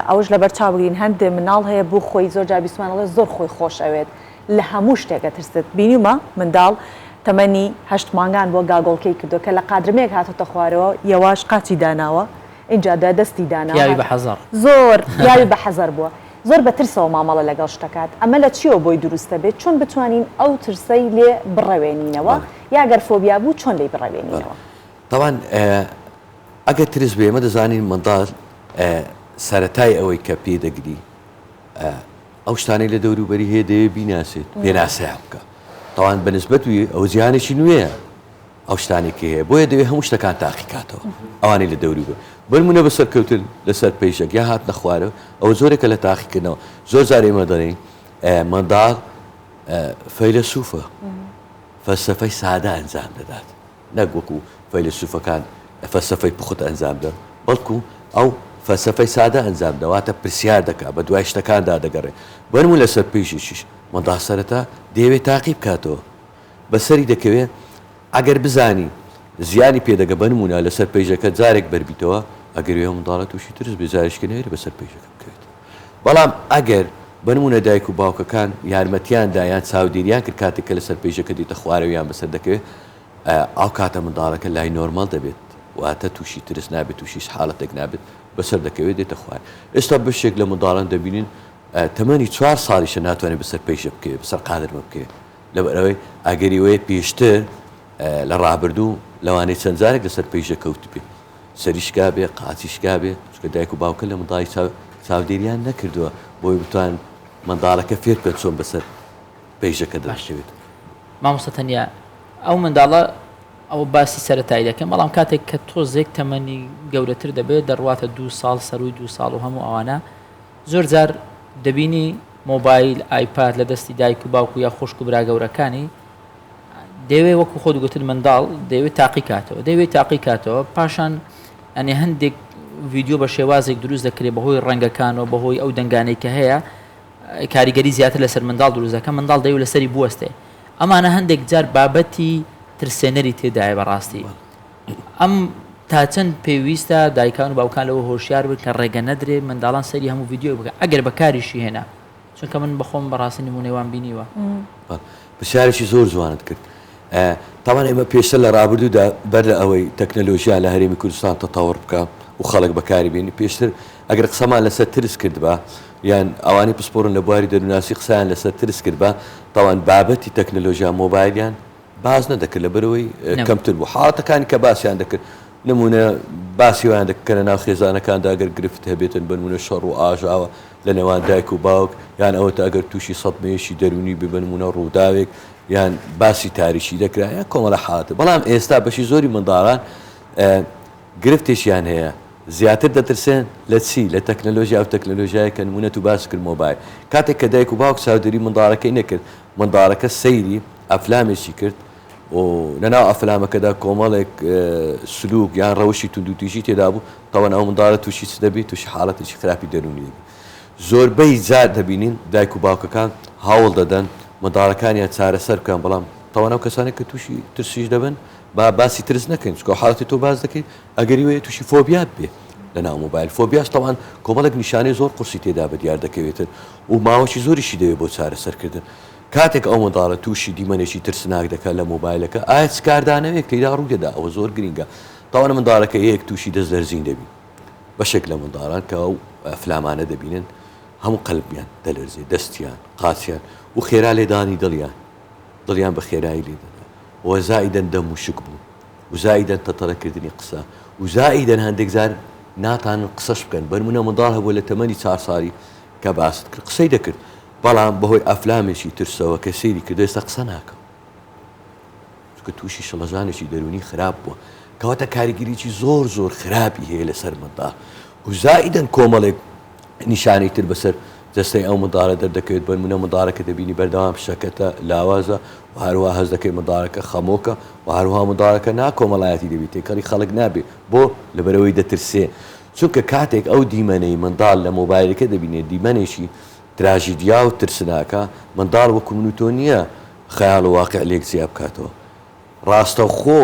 ئەوش لە بەرچاو بگرین هەندێک مناڵ هەیە بۆ خۆی زۆر جار بیسمانەڵێ زۆر خۆی خۆش ئەوێت لە هەموو شتێکە ترست بینیمە منداڵ تەمەنی 8 مانگان بۆ گاگۆڵکەی کردو کە لە قادرمێک هاتۆتە خوارەوە یەواش قاچی داناوە اینجادا دەستی داناوە یاوی بە حەزەر زۆر یاوی بە حەزەر بووە زۆر بە ترسەوە مامەڵە لەگەڵ شتەکات ئەمە لە چیەوە بۆی دروستە بێت چۆن بتوانین ئەو ترسەی لێ بڕەوێنینەوە یاگەر فۆبیا بوو چۆن لێ بڕەوێنینەوە. طبعا ئەگەر ترس بێ ئێمە دەزانین منداڵ سەرەتای ئەوەی کە پێدەگری ئەو شتانەی لە دەوروبەری هەیە دەوێ بیناسێت پێناسەیان بکە تاوان بەنسبەت وی ئەو زیانێکی نوێیە ئەو شتانێکی هەیە بۆیە دەوێت هەموو شتەکان تاقیکاتەوە ئەوانەی لە دەوروبەر بەرمونە بەسەرکەوتن لەسەر پێیشەک یا هات نەخوارەوە ئەو زۆرێکە لە تاقیکردنەوە زۆر جار ئێمە دەڵێن منداڵ فەیلسوفە فەلسەفەی سادە ئەنجام دەدات نەک وەکو فەیلسوفەکان فەلسەفەی پوخت ئەنجامدا بەڵکو ئەو فەلسەفەی سادە ئەنجام دەواتە پرسیار دەکات بە دوای شتەکاندا دەگەڕێ بەرمو لەسەر پێشیشیش مەندا سەرەتا دەیەوێت تاقی بکاتەوە بەسەری دەکەوێت ئەگەر بزانی زیانی پێدەگە بنمونە لەسەر پێیژەکە جارێک بەربیتەوە ئەگەر منداڵە تووشی ترس بێزارشکە نێرە بەسەر پێیژەکە بکەوێت بەڵام ئەگەر بنمونە دایک و باوکەکان یارمەتیان دایان چاودێریان کرد کاتێککە لەسەر پێیژەکە دیتە خوارەویان بەسەر دەکەوێت ئەو کاتە منداڵەکە لای نۆرمال دەبێت واتە تووشی ترس نابێت تووشیش حاڵەتێک نابێت بەسەر دەکەوێت دێتە خوار ئێستا بەشێک لە منداڵان دەبینین تەمەنی 4 ساڵیشە ناتوانێت بەسەر پێیژە بکەوێت بەسەر قادرمە بکەوێت لەبەرەوەی ئەگەری وەیە پێشتر لە ڕابردوو لەوانەیە چەند جارێک لەسەر پێیژە کەوت بێ سەریشکا بێ قاچیشکا بێ چکە دایک و باوکە لە منداڵی چاودێریان نەکردووە بۆی بتوان منداڵەکە فێر بکات چۆن بەسەر پێیژەکە دەشەوێت مامۆستا تەنیا ئەو منداڵە ئەو باسی سەرەتایی دەکەم بەڵام کاتێک کە تۆزێک تەمەنی گەورەتر دەبێت دەڕواتە 2 ساڵ سەروی 2 ساڵ و هەموو ئەوانە زۆر جار دەبینی مۆبایل ئایپاد لە دەستی دایک و باوکو یا خۆشک و برا گەورەکانی دەوێت وەکو خۆ گوتن منداڵ دەوێت تاقی کاتەوە پاشان ئەنێ هەندێک ڤیددیو بە شێوازێک دروست دەکرێت بەهۆی ڕەنگەکانەوە بەهۆی ئەو دەنگانەی کە هەیە کاریگەری زیاتر لەسەر منداڵ دروستەکە منداڵ دەوێت لەسەری بوەستێ ئەمانە هەندێک جار بابەتی ترسێنەری تێدایە بەڕاستی ئەم تا چەند پێویستە دایکان و باوکان لەوە هۆشیار بن کە ڕێگە نەدرێ منداڵان سەری هەموو ڤیددیۆ بکە ئەگەر بەکاریشی هێنا چونکە من بەخۆم بەڕاستی نمونەوان بینیوە پرسیارێکی زۆر جوانت کرد تاوان ئێمە پێشتر لە ڕابردوودا بەر لە ئەوەی تەکنەلۆژیا لە هەرێمی کوردستان تەتاوەڕ بکە و خەڵک بەکاری بێنی پێشتر ئەگەر قسەمان لەسەر ترس کرد بە یان ئەوانی پسپۆرن لە بواری دەروناسی قسەیان لەسەر ترس کرد بە تاوان بابەتی تەکنەلۆژیا مۆبایلیان باز نەدەکرد لەبەرەوەی کەمتر بوو حاڵەتەکانی کە باسییان دەکرد نمونە باسییان دەکەنە ناو خێزانەکاندا ئەگەر گرفت هەبێتن بنمونە شەڕ و ئاژاوە لە نێوان دایک و باوک یان ئەوە ئەگەر تووشی سەدمەیەشی دەرونی ببنمونە ڕووداوێک یان باسی تاریشی دەکرا یان کۆمەڵە حاڵەتە بەڵام ئێستا بەشی زۆری منداڵان گرفتێکیان هەیە زیاتر دەترسێن لە چی لە تەکنەلۆژیا و تەکنەلۆژیای کە نمونە تو باس کرد مۆبایل کاتێک کە دایک و باوک چاودێری منداڵەکەی نەکرد منداڵەکە سەیری ئەفلامێکی کرد و لەناو ئەفلامەکەدا کۆمەڵێک سلوک یان ڕەوشی توندوتیژی تێدا بوو تاوان ئەو منداڵە تووشی چ دەبێت تووشی حاڵەتێکی خراپی دەرونی زۆربەی جار دەبینین دایک و باوکەکان هەوڵ دەدەن منداڵەکانیان چارەسەر بکەن بەڵام تاوان ئەو کەسانێک کە تووشی ترسیش دەبن با باسی ترس نەکەین چکە حاڵەتی تۆ باز دەکەیت ئەگەری وەیە تووشی فۆبیات بێ لە ناو مۆبایل فۆبیاش تاوان کۆمەڵێک نیشانەی زۆر قورسی تێدا بەدیار دەکەوێتن و ماوەی زۆریشی دەوێت بۆ چارەسەرکردن کاتێک ئەو منداڵە تووشی دیمەنێکی ترسناک دەکات لە مۆبایلەکە ئایا کاردانەوێک تێدا ڕوودەدا ئەوە زۆر گرینگە تاوانە منداڵەکە یەک تووشی دەست لەرزین دەبین بەشێک لە منداڵان کە ئەو فلامانە دەبینن هەموو قەلبیان دەلەرزێ دەستیان قاچیان و خێرا لێدانی دڵیان بە خێرایی لێدەدا وە زائیدەن دەم و شک بوو و زائیدەن تەتەڕەکردنی قسە و زائیدەن هەندێک زار ناتان قسەش بکەن بەرمونە منداڵ هەبوو لە تەمەنی 4 ساڵی کە باست کرد قسەی دەکرد بەڵام بەهۆی ئەفلامێکی ترسەوە کە سێری کردو ئێستا قسە ناکەم چونکە تووشی شەڵەژانێکی دەرونی خراپ بووە کەواتە کاریگەریی زۆر زۆر خراپی هەیە لەسەر منداڵ و زائیدەن کۆمەڵێک نیشانەی تر بەسەر دەستەی ئەو منداڵە دەردەکەوێت بەرمونە منداڵەکە دەبینی بەردەوام شەکەتە لاوازە و هەروە هەز دەکەی منداڵەکە خەمۆکە و هەروها منداڵەکە ناکۆمەڵایەتی دەبێت تێکەڵی خەڵک نابێ بۆ لەبەرەوەی دەترسێ چونکە کاتێک ئەو دیمەنەی منداڵ لە مۆبایلەکە دەبینێت دیمەنێکی تراژیدیا و ترسناکە منداڵ وەکو من و تۆ نییە خەیاڵ و واقع لێک زیاب بکاتەوە ڕاستە خۆ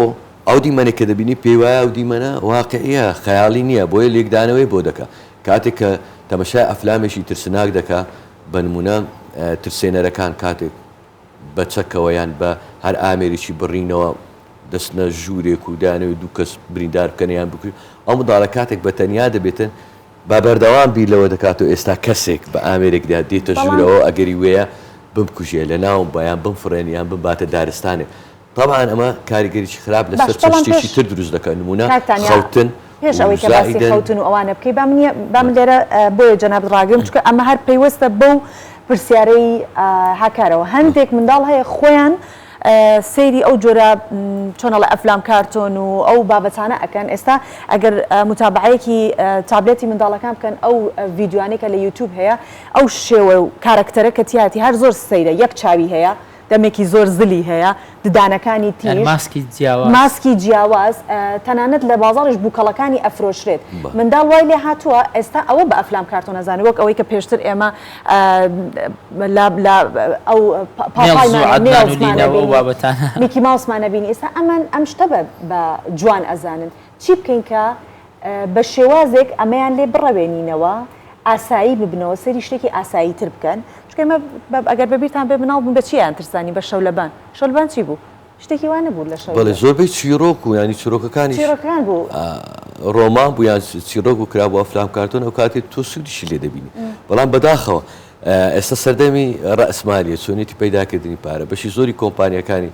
ئەو دیمەنێک کە دەبینی پێی وایە ئەو دیمەنە واقعیە خەیاڵی نییە بۆیە لێکدانەوەی بۆ دەکات کاتێک کە تەمەشای ئەفلامێکی ترسناک دەکات بە نمونە ترسێنەرەکان کاتێک بە چەکەوە یان بە هەر ئامێرێکی بڕینەوە دەستنە ژوورێک و دانەوێت دوو کەس بریندار بکەنیان بکوێت ئەو منداڵە کاتێک بە تەنیا دەبێتن با بەردەوام بیر لەوە دەکاتەوە ئێستا کەسێک بە ئامێرێکدا دێتە ژوورەوە ئەگەری وەیە بمکوژێ لە ناوم بەیان بمفڕێنیان بباتە دارستانێک طبعا ئەمە کاریگەریی خراپ لەسەر شتێکی تر دروست دەکەن نمونە خەوتن پێش ئەوەی کە باسی خەوتن و ئەوانە بکەی با من لێرە بۆیە جەناب ڕاگرم چونکە ئەمە هەر پەیوەستە بەو پرسیارەی هاکارەوە هەندێک منداڵ هەیە خۆیان سەیری ئەو جۆرە چۆنەڵە ئەفلام کارتۆن و ئەو بابەتانە ئەکەن ئێستا ئەگەر متابعەیەکی تابلێتی منداڵەکان بکەن ئەو ڤیددیوانێکە لە یوتیوب هەیە ئەو شێوە و کارکتەرە کە تیاتی هەر زۆر سەیرە یەک چاوی هەیە دەمێکی زۆر زلی هەیە ددانەکانی تیژ ماسکی جیاواز تەنانەت لە بازاڕش بووکەڵەکانی ئەفرۆشرێت منداڵ وای لێ هاتووە ئێستا ئەوە بە ئەفلام کارتۆن نەزانێت وەک ئەوەی کە پێشتر ئێمە ئەو میکی ماوسمانە بینی ئێستا ئەم شتە بە جوان ئەزانن چی بکەین کە بە شێوازێک ئەمەیان لێ بڕەوێنینەوە ئاسایی ببنەوە سەری شتێکی ئاسایی تر بکەن چکەمە ئەگەر بەبییران بێ مناڵ بوون بە چییان ترسانی بە شەولەبان شەولبان چی بوو شتێکی وانە بوو لە شەو بەڵێ زۆربەی چیرۆک و ینی چیرۆکەکانی بوو ڕۆمان بوو یان چیرۆک و کرا بۆ ئەفلام کارتۆن ئەو کاتێک تۆ سوودیشی لێ دەبینی بەڵام بەداخەوە ئێستا سەردەمی ڕەسمالیە چۆنێتی پەیداکردنی پارە بەشی زۆری کۆمپانیەکانی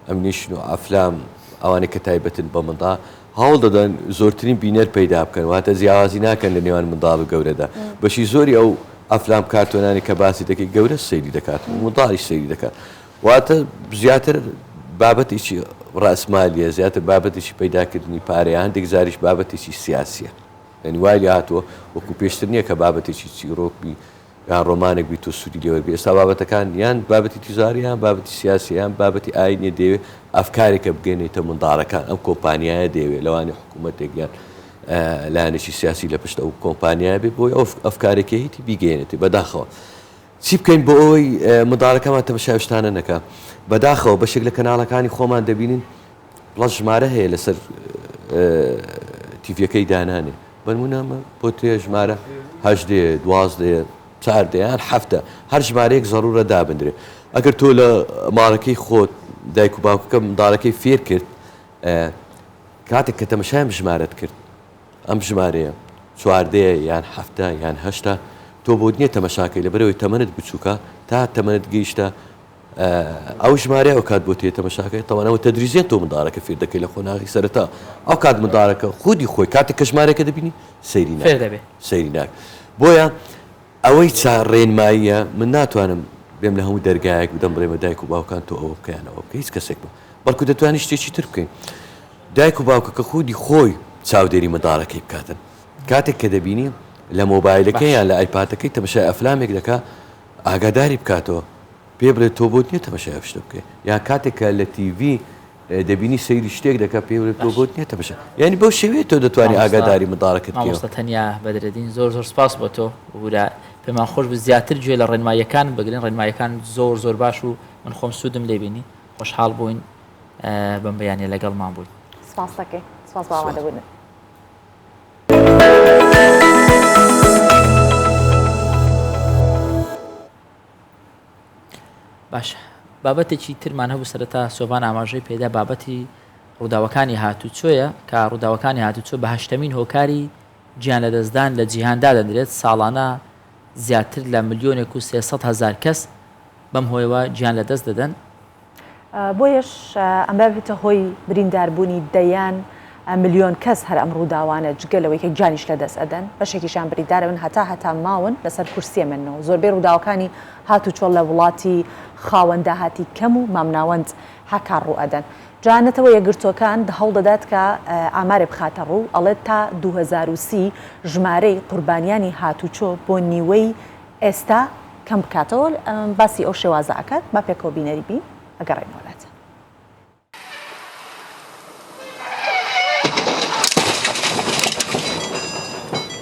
ئەمنیشن و ئەفلام ئەوانەی کە تایبەتن بە منداڵ هەوڵ دەدەن زۆرترین بینەر پەیدا بکەن واتە جیاوازی ناکەن لە نێوان منداڵ و گەورەدا بەشی زۆری ئەو ئەفلام کارتۆنانی کە باسی دەکەی گەورە سەیری دەکات منداڵیش سەیری دەکات واتە زیاتر بابەتێکی ڕەسمالیە زیاتر بابەتێکی پەیداکردنی پارەیە هەندێک زاریش بابەتێکی سیاسیە یعنی وای لێ هاتووە وەکو پێشتر نییە کە بابەتێکی چیرۆکبی یان ڕۆمانێک بی تۆ سوودی لێوە بێ ئێستا بابەتەکان یان بابەتی تیجاری یان بابەتی سیاسی یان بابەتی ئاینێ دەوێت ئەفکارێکە بگەێنێتە منداڵەکان ئەم کۆمپانیایە دەوێت لەوانی حکوومەتێک یان لایەنێکی سیاسی لە پشت ئەو کۆمپانیای بێ بۆی ئەو ئەفکارێکی هیتی بیگەێنێتی بەداخەوە چی بکەین بۆ ئەوەی منداڵەکەمان تەمەشاویشتانە نەکە بەداخەوە بەشێک لە کەناڵەکانی خۆمان دەبینین بڵەش ژمارە هەیە لەسەر تیڤەکەی دانانێ بەنمونەمە بۆ تێ ژمارە 12 12 4 هەفتە هەر ژمارەیەک زەڕورە دابدرێت ئەگەر تۆ لە ماڵەکەی خۆت دایک و باوکەکە منداڵەکەی فێر کرد کاتێک کە تەمەشایان ژمارەت کرد ئەم ژمارەیە 4 یان هەفتە یان هەشتا تۆ بۆ نییە تەمەشاکەی لە بەرەوەی تەمەنت بچووکە تا تەمەنت گەیشتە ئەو ژمارە ئەو کات بۆ تێ تەمەشاکەی تەوانەوە تەدریجێن تۆ منداڵەکە فێر دەکەی لە خۆناغی سەرەتا ئەو کات منداڵەکە خودی خۆی کاتێک کە ژمارەکە دەبینی سەیری ناک بۆیە ئەوەی ڕێنماییە من ناتوانم بێم لە هەموو دەرگایەک بدەم بڵێمە دایک و باوکان تۆ ئەوە بکەیانەوە بکە هیچ کەسێک بە بەڵکو دەتوانانی شتێکی تر بکەین دایک و باوکەکە خودی خۆی چاودێری منداڵەکەی بکاتن کاتێک کە دەبینی لە مۆبایلەکەی یان لە ئایپاتەکەی تەمەشای ئەفلامێک دەکا ئاگاداری بکاتەوە پێ بڵێت تۆ بۆت نییە تەمەشای شتە بکەیت یا کاتێک کە لە تیڤ دەبینی سەیری شتێک دەکات پێ بڵێت تۆ بۆت نییە تەمەشا یعنی بەو شێوەیە تۆ دەتوانانی ئاگاداری منداڵەکەت بکەیت تەنیا بەدرێدین زۆر زۆر سپاس بۆ تۆ ورا پێمان خۆش بە زیاتر گوێ لە ڕێنماییەکان بگرین ڕێنماییەکان زۆر زۆر باش و من خۆم سوودم لێ بینی خۆشحاڵ بووین بەم بەیانێ لەگەڵمان بووین سپاس دەکەین سپاس بە ئامادەبوونت باش بابەتێکی ترمان هەبوو سەرەتا سۆڤان ئاماژەی پێدا بابەتی ڕووداوەکانی هاتوچۆیە کە ڕووداوەکانی هاتوچۆ بە 8مین هۆکاری گیان لە دەستدان لە جیهاندا دەدرێت ساڵانە زیاتر لە 1,300,000 کەس بەم هۆیەوە گیان لە دەست دەدەن بۆیش ئەم بێتە هۆی برینداربوونی دەیان ملیۆن کەس هەر ئەم ڕووداوانە جگەلەوەی کە گیانیش لە دەست ئەدەن بەشێکیشان بریندارەوەن هەتا ماون لەسەر کورسیە منەوە زۆربەی ڕووداوەکانی هاتوچۆ لە وڵاتی خاوەنداهاتی کەم و مامناوەند هەکار ڕوو ئەدەن جانەتەوە یەکگرتوەکان هەوڵ دەدات کە ئامارێ بخاتە ڕوو ئەڵێت تا 2030 ژمارەی قوربانیانی هاتوچۆ بۆ نیوەی ئێستا کەم بکاتەوە باسی ئەو شێوازە ئەکات با پێکەوە بینەری بین ئەگەڕێنەوەلاتە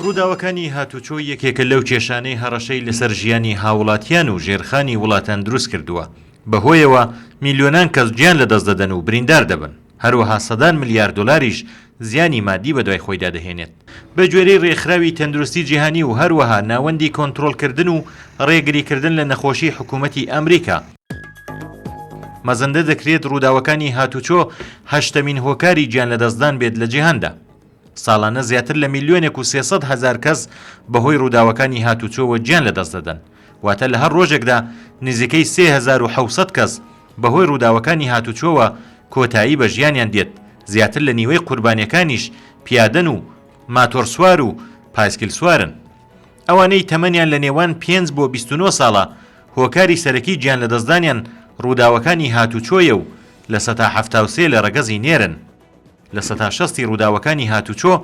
ڕووداوەکانی هاتوچۆ یەکێکە لەو کێشانەی هەڕەشەی لەسەر ژیانی هاوڵاتیان و ژێرخانی وڵاتان دروست کردووە بەهۆیەوە میلیۆنان کەس گیان لە دەست دەدەن و بریندار دەبن هەروەها سەدان ملیار دۆلاریش زیانی مادی بە دوای خۆیدا دەهێنێت بە گوێرەی ڕێکخراوی تەندروستی جیهانی و هەروەها ناوەندی کۆنتڕۆڵکردن و ڕێگریکردن لە نەخۆشی حکوومەتی ئەمریکا مەزەندە دەکرێت ڕووداوەکانی هاتوچۆ 8مین هۆکاری گیان لە دەستدان بێت لە جیهاندا ساڵانە زیاتر لە 1,300,000 کەس بەهۆی ڕووداوەکانی هاتوچۆوە گیان لە دەست دەدەن واتە لە هەر ڕۆژێکدا نزیکەی 3,700 کەس بەهۆی ڕووداوەکانی هاتوچۆوە کۆتایی بە ژیانیان دێت زیاتر لە نیوەی قوربانیەکانیش پیادەن و ماتۆرسوار و پایسکل سوارن ئەوانەی تەمەنیان لە نێوان 5 بۆ 29 ساڵە هۆکاری سەرەکی گیان لە دەستدانیان ڕووداوەکانی هاتوچۆیە و لە 73 لە ڕەگەزی نێرن لە 60 ڕووداوەکانی هاتوچۆ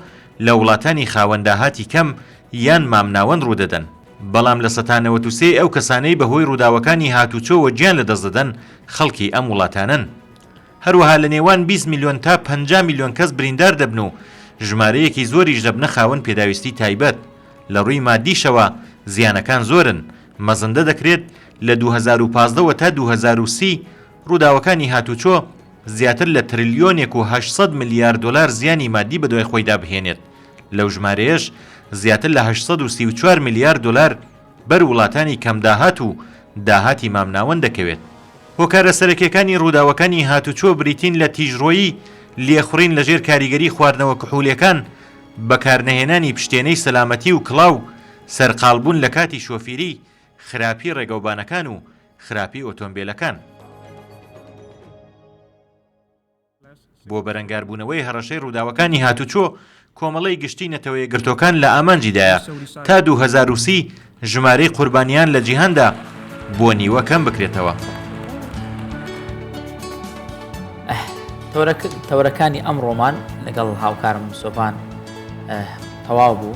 لە وڵاتانی خاوەنداهاتی کەم یان مامناوەند ڕوودەدەن بەڵام لە 93 ئەو کەسانەی بەهۆی ڕووداوەکانی هاتوچۆوە گیان لە دەست دەدەن خەڵکی ئەم وڵاتانن. هەروەها لە نێوان 20 میلیۆن تا 50 میلیۆن کەس بریندار دەبن و ژمارەیەکی زۆریش دەبنە خاوەن پێداویستی تایبەت. لە ڕووی مادیشەوە زیانەکان زۆرن. مەزەندە دەکرێت لە 2015 تا 2030 ڕووداوەکانی هاتوچۆ زیاتر لە تریلیۆنێک و 800 میلیارد دلار زیانی مادی بەدوای خۆیدا بهێنێت. لەو ژمارەیەش زیاتر لە 834 میلیارد دلار بەر وڵاتانی کەمداهات و داهاتی مامناوەند دەکەوێت. هۆکارە سەرەکیەکانی ڕووداوەکانی هاتوچۆ بریتین لە تیژڕۆیی لێخوڕین لەژێر کاریگەری خواردنەوە کحوولەکان، بەکارنەهێنانی پشتێنەی سەلامەتی و کڵاو، سەرقاڵبوون لە کاتی شۆفێری، خراپی ڕێگەوبانەکان و خراپی ئۆتۆمبیلەکان. بۆ بەرەنگاربوونەوەی هەڕەشەی ڕووداوەکانی هاتوچۆ کۆمەڵەی گشتی نەتەوەیە گرتوەکان لە ئامانجیدایە تا 2030 ژمارەی قوربانیان لە جیهاندا بۆ نیوە کەم بکرێتەوە. تەورەکانی ئەم ڕۆمان لەگەڵ هاوکارم سۆبان تەواو بوو.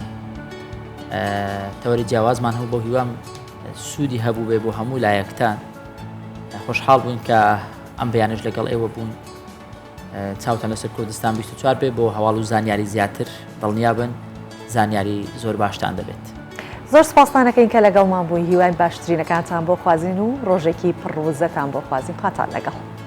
تەوەری جیاوازمان هەبوو بۆ هیوام سوودی هەبوو بێ بۆ هەموو لایەکتان. خۆشحاڵ بووین کە ئەم بەیانش لەگەڵ ئێوە بوون. چاوتان لەسەر کوردستان 24 بێ بۆ هەواڵ و زانیاری زیاتر دڵنیا بن زانیاری زۆر باشتان دەبێت. زۆر سپاسانەکەین کە لەگەڵمان بووی. هیوای باشترینەکانتان بۆ خوازین و ڕۆژێکی پڕ ڕووزەتان بۆ خوازین. خاتان لەگەڵ.